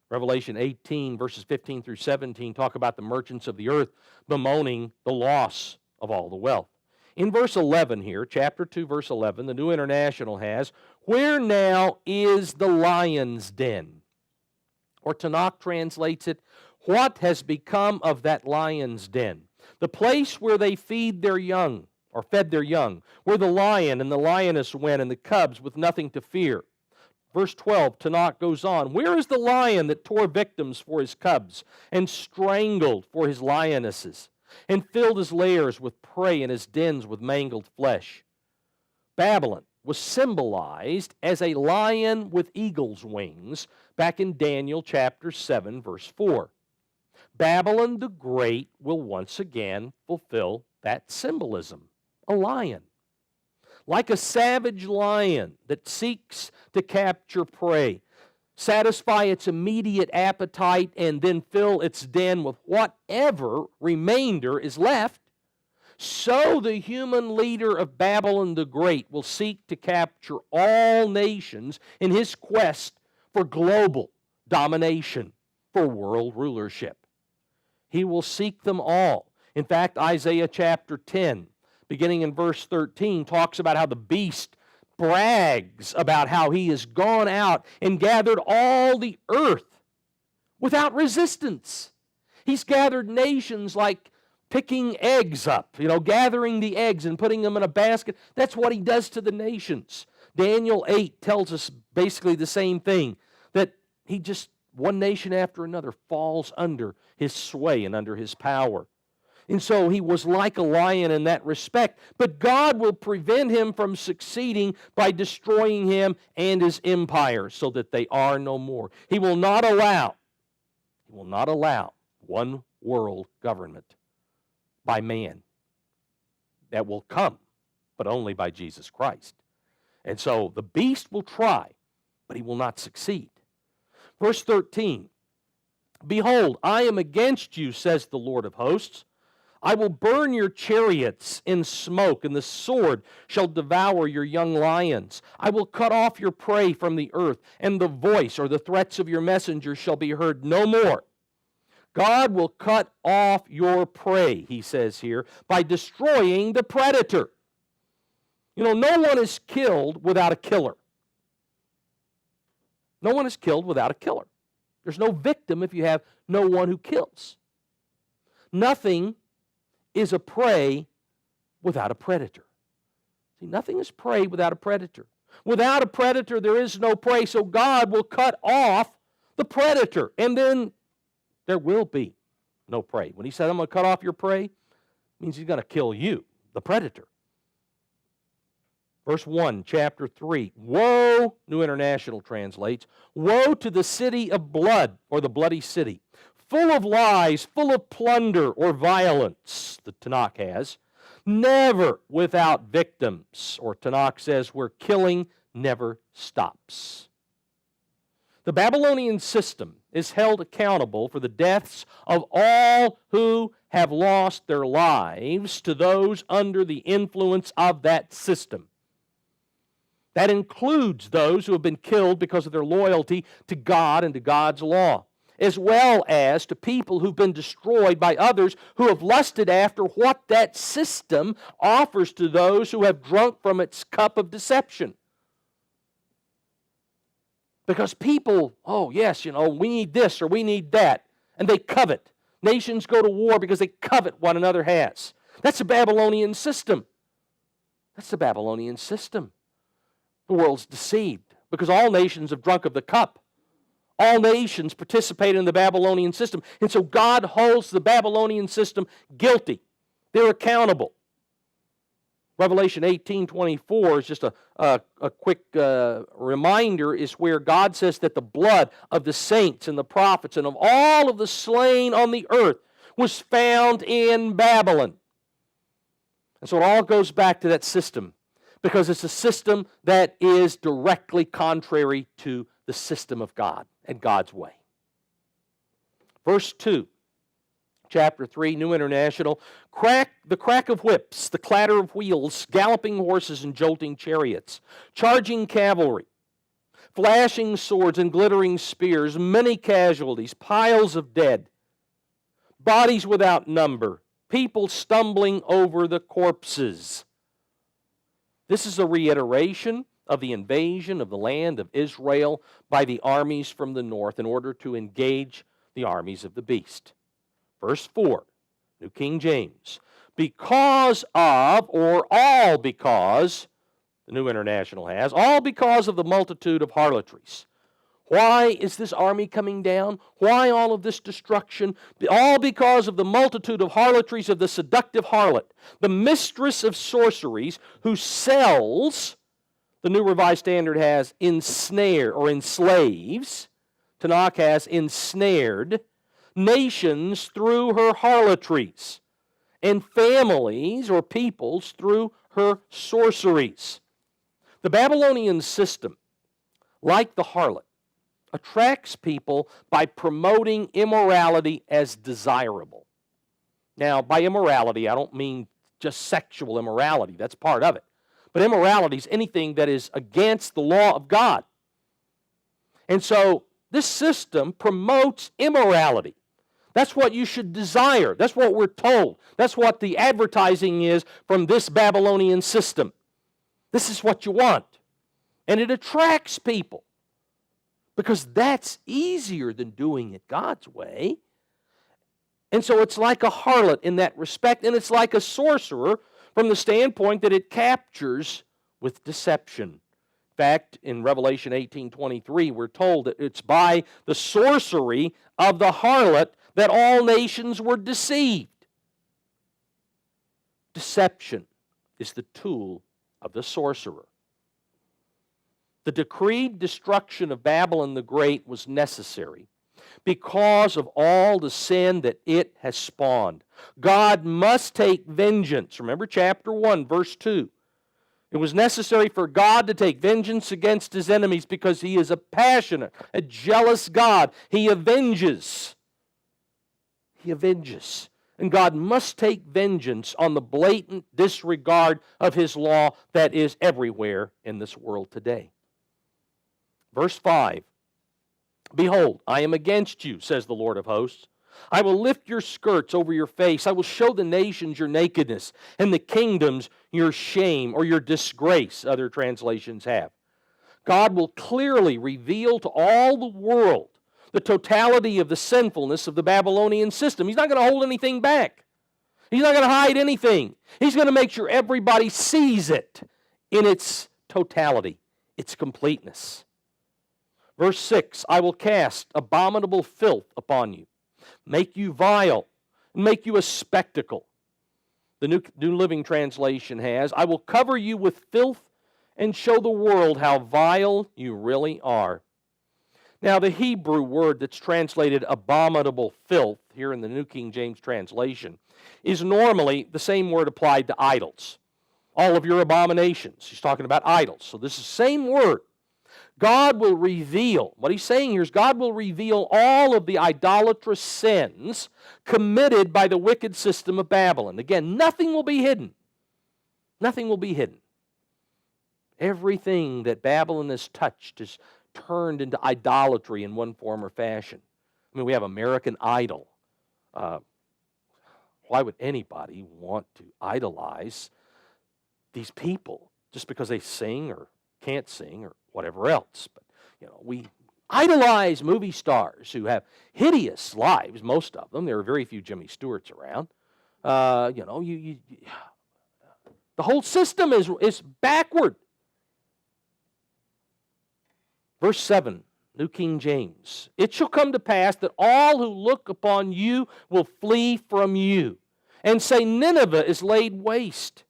Revelation 18, verses 15 through 17, talk about the merchants of the earth bemoaning the loss of all the wealth. In verse 11 here, chapter 2, verse 11, the New International has, "Where now is the lion's den?" Or Tanakh translates it, "What has become of that lion's den? The place where they feed their young, or fed their young, where the lion and the lioness went and the cubs with nothing to fear." Verse 12, Tanakh goes on, "Where is the lion that tore victims for his cubs and strangled for his lionesses and filled his lairs with prey and his dens with mangled flesh?" Babylon was symbolized as a lion with eagle's wings back in Daniel chapter 7, verse 4. Babylon the Great will once again fulfill that symbolism, a lion. Like a savage lion that seeks to capture prey, satisfy its immediate appetite, and then fill its den with whatever remainder is left, so the human leader of Babylon the Great will seek to capture all nations in his quest for global domination, for world rulership. He will seek them all. In fact, Isaiah chapter 10, beginning in verse 13, talks about how the beast brags about how he has gone out and gathered all the earth without resistance. He's gathered nations like picking eggs up, gathering the eggs and putting them in a basket. That's what he does to the nations. Daniel 8 tells us basically the same thing, that he just, one nation after another, falls under his sway and under his power. And so he was like a lion in that respect. But God will prevent him from succeeding by destroying him and his empire so that they are no more. He will not allow one world government by man. That will come, but only by Jesus Christ. And so the beast will try, but he will not succeed. Verse 13, "Behold, I am against you, says the Lord of hosts. I will burn your chariots in smoke, and the sword shall devour your young lions. I will cut off your prey from the earth, and the voice or the threats of your messengers shall be heard no more." God will cut off your prey, he says here, by destroying the predator. No one is killed without a killer. No one is killed without a killer. There's no victim if you have no one who kills. Nothing is a prey without a predator. See, nothing is prey without a predator. Without a predator, there is no prey, so God will cut off the predator, and then there will be no prey. When he said, "I'm going to cut off your prey," it means he's going to kill you, the predator. Verse 1, chapter 3, "Woe," New International translates, "woe to the city of blood," or the bloody city, "full of lies, full of plunder or violence," the Tanakh has, "never without victims," or Tanakh says, where killing never stops. The Babylonian system is held accountable for the deaths of all who have lost their lives to those under the influence of that system. That includes those who have been killed because of their loyalty to God and to God's law, as well as to people who've been destroyed by others who have lusted after what that system offers to those who have drunk from its cup of deception. Because people, oh yes, we need this or we need that, and they covet. Nations go to war because they covet what another has. That's the Babylonian system. That's the Babylonian system. The world's deceived because all nations have drunk of the cup. All nations participate in the Babylonian system. And so God holds the Babylonian system guilty. They're accountable. Revelation 18:24 is just a quick reminder, is where God says that the blood of the saints and the prophets and of all of the slain on the earth was found in Babylon. And so it all goes back to that system, because it's a system that is directly contrary to the system of God and God's way. Verse 2, chapter 3, New International, the crack of whips, the clatter of wheels, galloping horses and jolting chariots, charging cavalry, flashing swords and glittering spears, many casualties, piles of dead, bodies without number, people stumbling over the corpses. This is a reiteration of the invasion of the land of Israel by the armies from the north in order to engage the armies of the beast. Verse 4, New King James, because of, or all because the New International has, all because of the multitude of harlotries. Why is this army coming down? Why all of this destruction? All because of the multitude of harlotries of the seductive harlot, the mistress of sorceries, who sells, the New Revised Standard has ensnare or enslaves, Tanakh has ensnared, nations through her harlotries, and families or peoples through her sorceries. The Babylonian system, like the harlot, attracts people by promoting immorality as desirable. Now, by immorality, I don't mean just sexual immorality. That's part of it. But immorality is anything that is against the law of God. And so this system promotes immorality. That's what you should desire. That's what we're told. That's what the advertising is from this Babylonian system. This is what you want. And it attracts people because that's easier than doing it God's way. And so it's like a harlot in that respect, and it's like a sorcerer from the standpoint that it captures with deception. In fact, in Revelation 18:23, we're told that it's by the sorcery of the harlot that all nations were deceived. Deception is the tool of the sorcerer. The decreed destruction of Babylon the Great was necessary because of all the sin that it has spawned. God must take vengeance. Remember chapter 1, verse 2. It was necessary for God to take vengeance against his enemies because he is a passionate, a jealous God. He avenges. He avenges. And God must take vengeance on the blatant disregard of his law that is everywhere in this world today. Verse 5, "Behold, I am against you, says the Lord of hosts. I will lift your skirts over your face. I will show the nations your nakedness, and the kingdoms your shame," or your disgrace, other translations have. God will clearly reveal to all the world the totality of the sinfulness of the Babylonian system. He's not going to hold anything back. He's not going to hide anything. He's going to make sure everybody sees it in its totality, its completeness. Verse 6, "I will cast abominable filth upon you, make you vile, and make you a spectacle." The New Living Translation has, "I will cover you with filth and show the world how vile you really are." Now, the Hebrew word that's translated abominable filth, here in the New King James translation, is normally the same word applied to idols. All of your abominations. He's talking about idols. So this is the same word. God will reveal, what he's saying here is God will reveal all of the idolatrous sins committed by the wicked system of Babylon. Again, nothing will be hidden. Nothing will be hidden. Everything that Babylon has touched is turned into idolatry in one form or fashion. I mean, we have American Idol. Why would anybody want to idolize these people just because they sing or can't sing or whatever else? But, we idolize movie stars who have hideous lives, most of them. There are very few Jimmy Stewarts around. The whole system is backward. Verse 7, New King James, "It shall come to pass that all who look upon you will flee from you, and say, Nineveh is laid waste.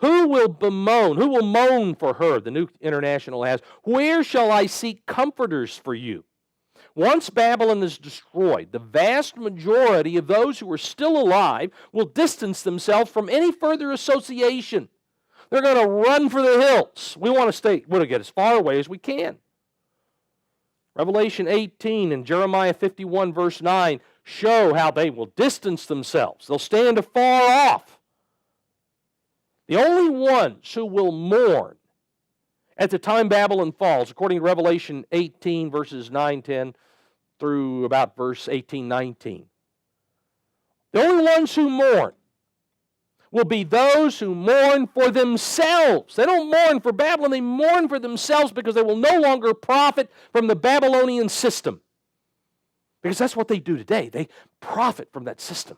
Who will bemoan? Who will moan for her?" The New International has, "Where shall I seek comforters for you?" Once Babylon is destroyed, the vast majority of those who are still alive will distance themselves from any further association. They're going to run for the hills. We want to get as far away as we can. Revelation 18 and Jeremiah 51 verse 9 show how they will distance themselves. They'll stand afar off. The only ones who will mourn at the time Babylon falls, according to Revelation 18 verses 9, 10 through about verse 18, 19. The only ones who mourn will be those who mourn for themselves. They don't mourn for Babylon, they mourn for themselves because they will no longer profit from the Babylonian system. Because that's what they do today. They profit from that system.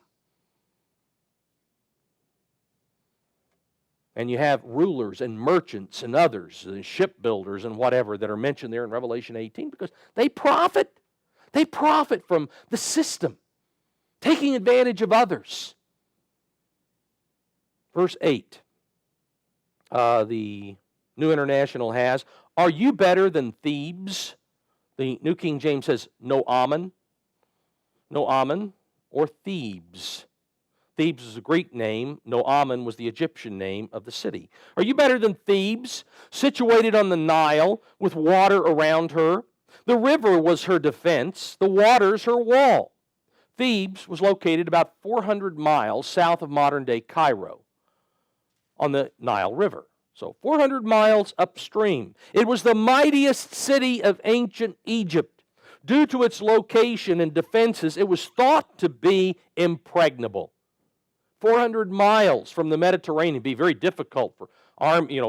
And you have rulers and merchants and others, and shipbuilders and whatever that are mentioned there in Revelation 18 because they profit. They profit from the system, taking advantage of others. Verse 8, the New International has, "Are you better than Thebes?" The New King James says, "No Ammon." No Ammon or Thebes. Thebes is a Greek name. No Ammon was the Egyptian name of the city. "Are you better than Thebes, situated on the Nile, with water around her? The river was her defense, the waters her wall." Thebes was located about 400 miles south of modern-day Cairo on the Nile River. So 400 miles upstream. It was the mightiest city of ancient Egypt. Due to its location and defenses, it was thought to be impregnable. 400 miles from the Mediterranean would be very difficult for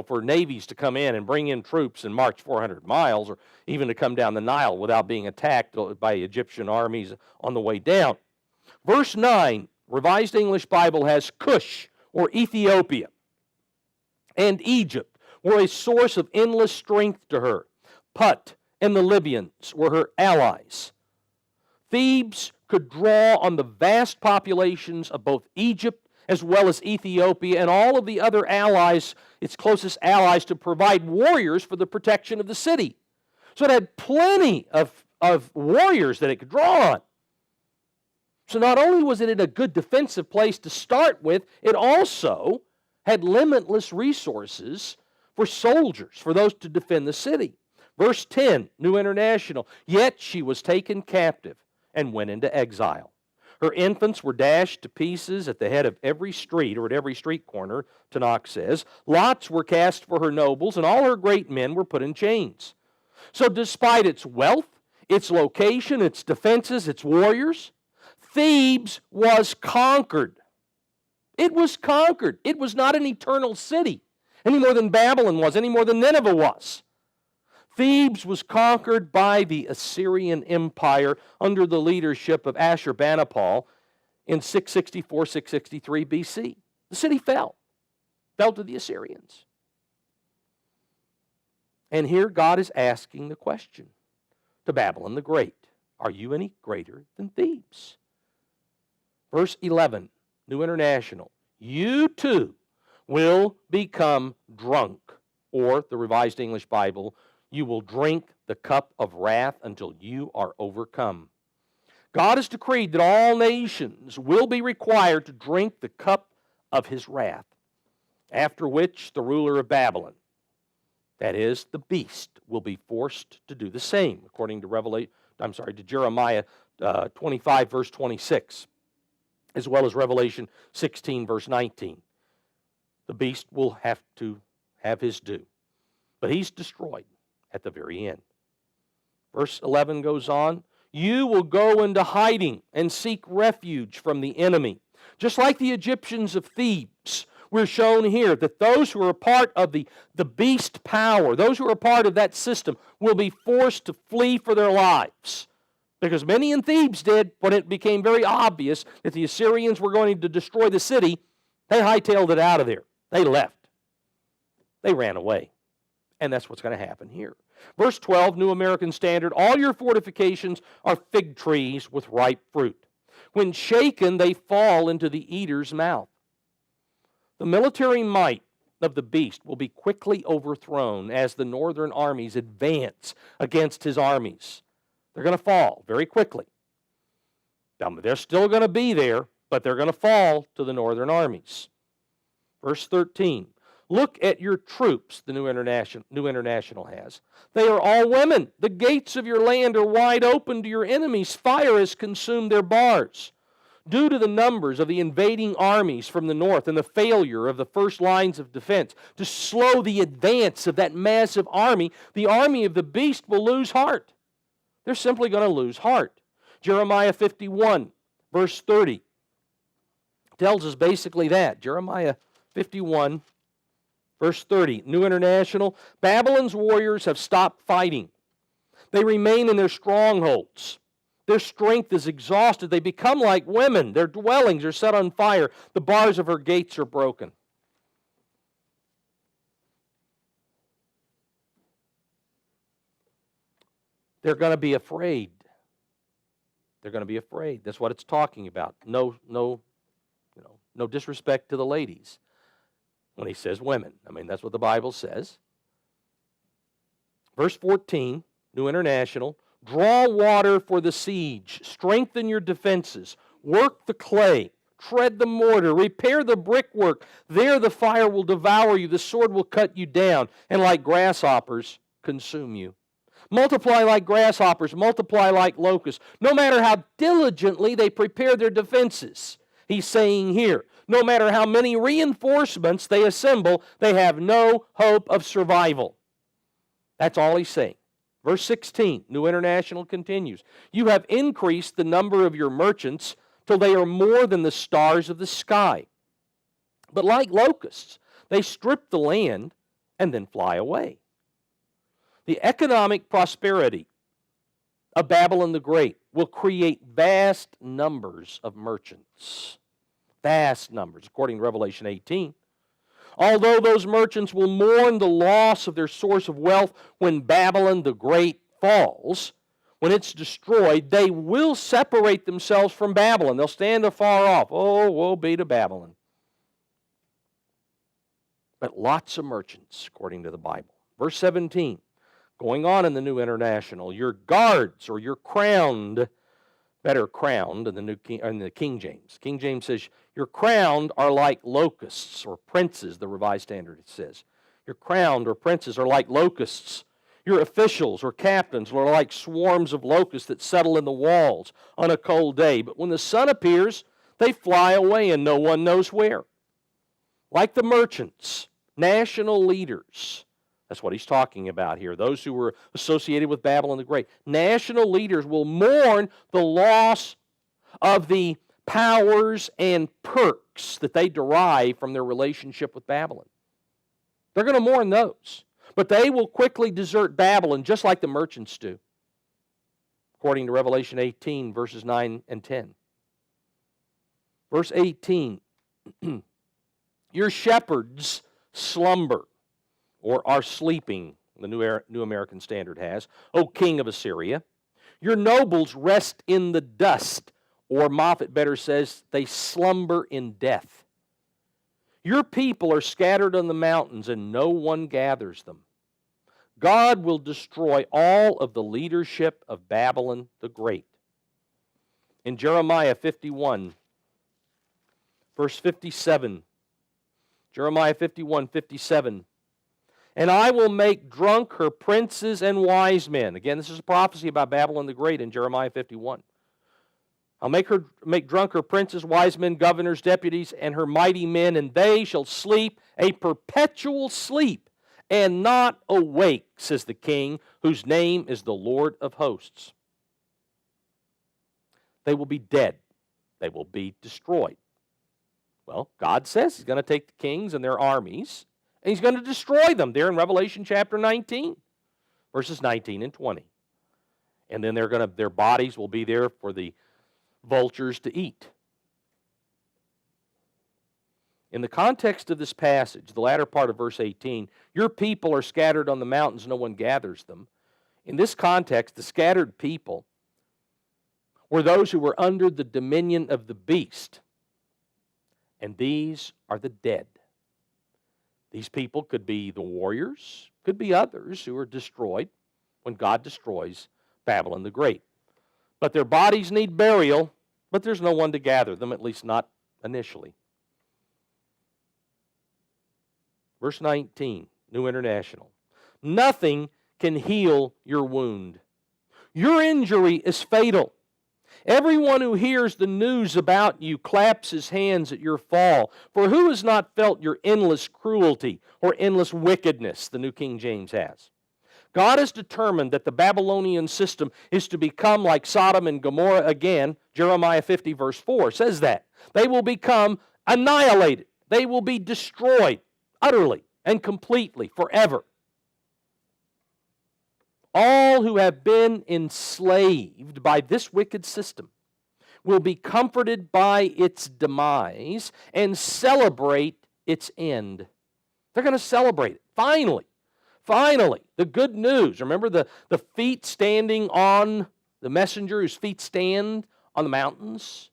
for navies to come in and bring in troops and march 400 miles, or even to come down the Nile without being attacked by Egyptian armies on the way down. Verse 9, Revised English Bible has Cush, or Ethiopia, and Egypt were a source of endless strength to her. Put and the Libyans were her allies. Thebes could draw on the vast populations of both Egypt as well as Ethiopia and all of the other allies, its closest allies, to provide warriors for the protection of the city. So it had plenty of warriors that it could draw on. So not only was it in a good defensive place to start with, it also had limitless resources for soldiers, for those to defend the city. Verse 10, New International, "Yet she was taken captive and went into exile. Her infants were dashed to pieces at the head of every street," or at every street corner, Tanakh says. "Lots were cast for her nobles, and all her great men were put in chains." So despite its wealth, its location, its defenses, its warriors, Thebes was conquered. It was conquered. It was not an eternal city, any more than Babylon was, any more than Nineveh was. Thebes was conquered by the Assyrian Empire under the leadership of Ashurbanipal in 664-663 BC. The city fell to the Assyrians. And here God is asking the question to Babylon the Great, "Are you any greater than Thebes?" Verse 11, New International, "You too will become drunk," or the Revised English Bible, "You will drink the cup of wrath until you are overcome." God has decreed that all nations will be required to drink the cup of His wrath, after which the ruler of Babylon, that is, the beast, will be forced to do the same, according to Jeremiah 25, verse 26, as well as Revelation 16, verse 19. The beast will have to have his due, but he's destroyed at the very end. Verse 11 goes on, "You will go into hiding and seek refuge from the enemy." Just like the Egyptians of Thebes, we're shown here that those who are a part of the beast power, those who are a part of that system, will be forced to flee for their lives. Because many in Thebes did, when it became very obvious that the Assyrians were going to destroy the city, they hightailed it out of there. They left. They ran away. And that's what's going to happen here. Verse 12, New American Standard, "All your fortifications are fig trees with ripe fruit. When shaken, they fall into the eater's mouth." The military might of the beast will be quickly overthrown as the northern armies advance against his armies. They're going to fall very quickly. They're still going to be there, but they're going to fall to the northern armies. Verse 13, "Look at your troops," the New International has. "They are all women. The gates of your land are wide open to your enemies. Fire has consumed their bars." Due to the numbers of the invading armies from the north and the failure of the first lines of defense to slow the advance of that massive army, the army of the beast will lose heart. They're simply going to lose heart. Jeremiah 51, verse 30, tells us basically that. Jeremiah 51, verse 30, New International, "Babylon's warriors have stopped fighting. They remain in their strongholds. Their strength is exhausted. They become like women. Their dwellings are set on fire. The bars of her gates are broken." They're going to be afraid. They're going to be afraid. That's what it's talking about. No disrespect to the ladies when he says women. I mean, that's what the Bible says. Verse 14, New International, draw water for the siege, strengthen your defenses, work the clay, tread the mortar, repair the brickwork. There the fire will devour you, the sword will cut you down, and like grasshoppers consume you. Multiply like grasshoppers, multiply like locusts. No matter how diligently they prepare their defenses, he's saying here, no matter how many reinforcements they assemble, they have no hope of survival. That's all he's saying. Verse 16, New International continues, you have increased the number of your merchants till they are more than the stars of the sky. But like locusts, they strip the land and then fly away. The economic prosperity of Babylon the Great will create vast numbers of merchants. Vast numbers, according to Revelation 18. Although those merchants will mourn the loss of their source of wealth when Babylon the Great falls, when it's destroyed, they will separate themselves from Babylon. They'll stand afar off. Oh, woe be to Babylon. But lots of merchants, according to the Bible. Verse 17, going on in the New International, your guards, or you're crowned, better crowned in the King James. King James says, your crowned are like locusts, or princes, the Revised Standard says. Your crowned or princes are like locusts. Your officials or captains are like swarms of locusts that settle in the walls on a cold day. But when the sun appears, they fly away and no one knows where. Like the merchants, national leaders, that's what he's talking about here, those who were associated with Babylon the Great. National leaders will mourn the loss of the powers and perks that they derive from their relationship with Babylon. They're going to mourn those. But they will quickly desert Babylon just like the merchants do, according to Revelation 18, verses 9 and 10. Verse 18, your shepherds slumber, or are sleeping, the New American Standard has, O king of Assyria. Your nobles rest in the dust, or Moffat better says, they slumber in death. Your people are scattered on the mountains, and no one gathers them. God will destroy all of the leadership of Babylon the Great. In Jeremiah 51, verse 57, Jeremiah 51:57, and I will make drunk her princes and wise men. Again, this is a prophecy about Babylon the Great in Jeremiah 51. I'll make drunk her princes, wise men, governors, deputies, and her mighty men, and they shall sleep a perpetual sleep, and not awake, says the King, whose name is the Lord of hosts. They will be dead. They will be destroyed. Well, God says He's going to take the kings and their armies, and He's going to destroy them there in Revelation chapter 19, verses 19 and 20. And then their bodies will be there for the vultures to eat. In the context of this passage, the latter part of verse 18, your people are scattered on the mountains, no one gathers them. In this context, the scattered people were those who were under the dominion of the beast, and these are the dead. These people could be the warriors, could be others who are destroyed when God destroys Babylon the Great. But their bodies need burial, but there's no one to gather them, at least not initially. Verse 19, New International. Nothing can heal your wound. Your injury is fatal. Everyone who hears the news about you claps his hands at your fall. For who has not felt your endless cruelty or endless wickedness, the New King James has. God has determined that the Babylonian system is to become like Sodom and Gomorrah again. Jeremiah 50 verse 4 says that. They will become annihilated. They will be destroyed utterly and completely forever. All who have been enslaved by this wicked system will be comforted by its demise and celebrate its end. They're going to celebrate it. Finally, Finally, the good news. Remember the feet standing on the messenger whose feet stand on the mountains?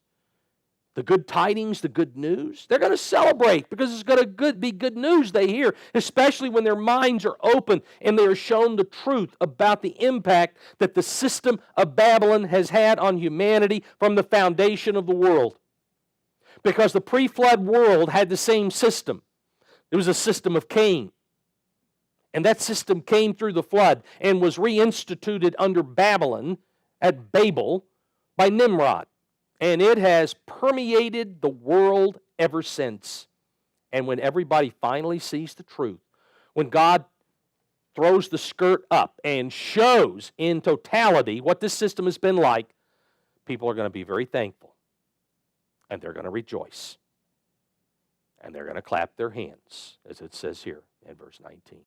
The good tidings, the good news. They're going to celebrate because it's going to be good news they hear, especially when their minds are open and they are shown the truth about the impact that the system of Babylon has had on humanity from the foundation of the world. Because the pre-flood world had the same system. It was a system of Cain. And that system came through the flood and was reinstituted under Babylon at Babel by Nimrod. And it has permeated the world ever since. And when everybody finally sees the truth, when God throws the skirt up and shows in totality what this system has been like, people are going to be very thankful. And they're going to rejoice. And they're going to clap their hands, as it says here in verse 19.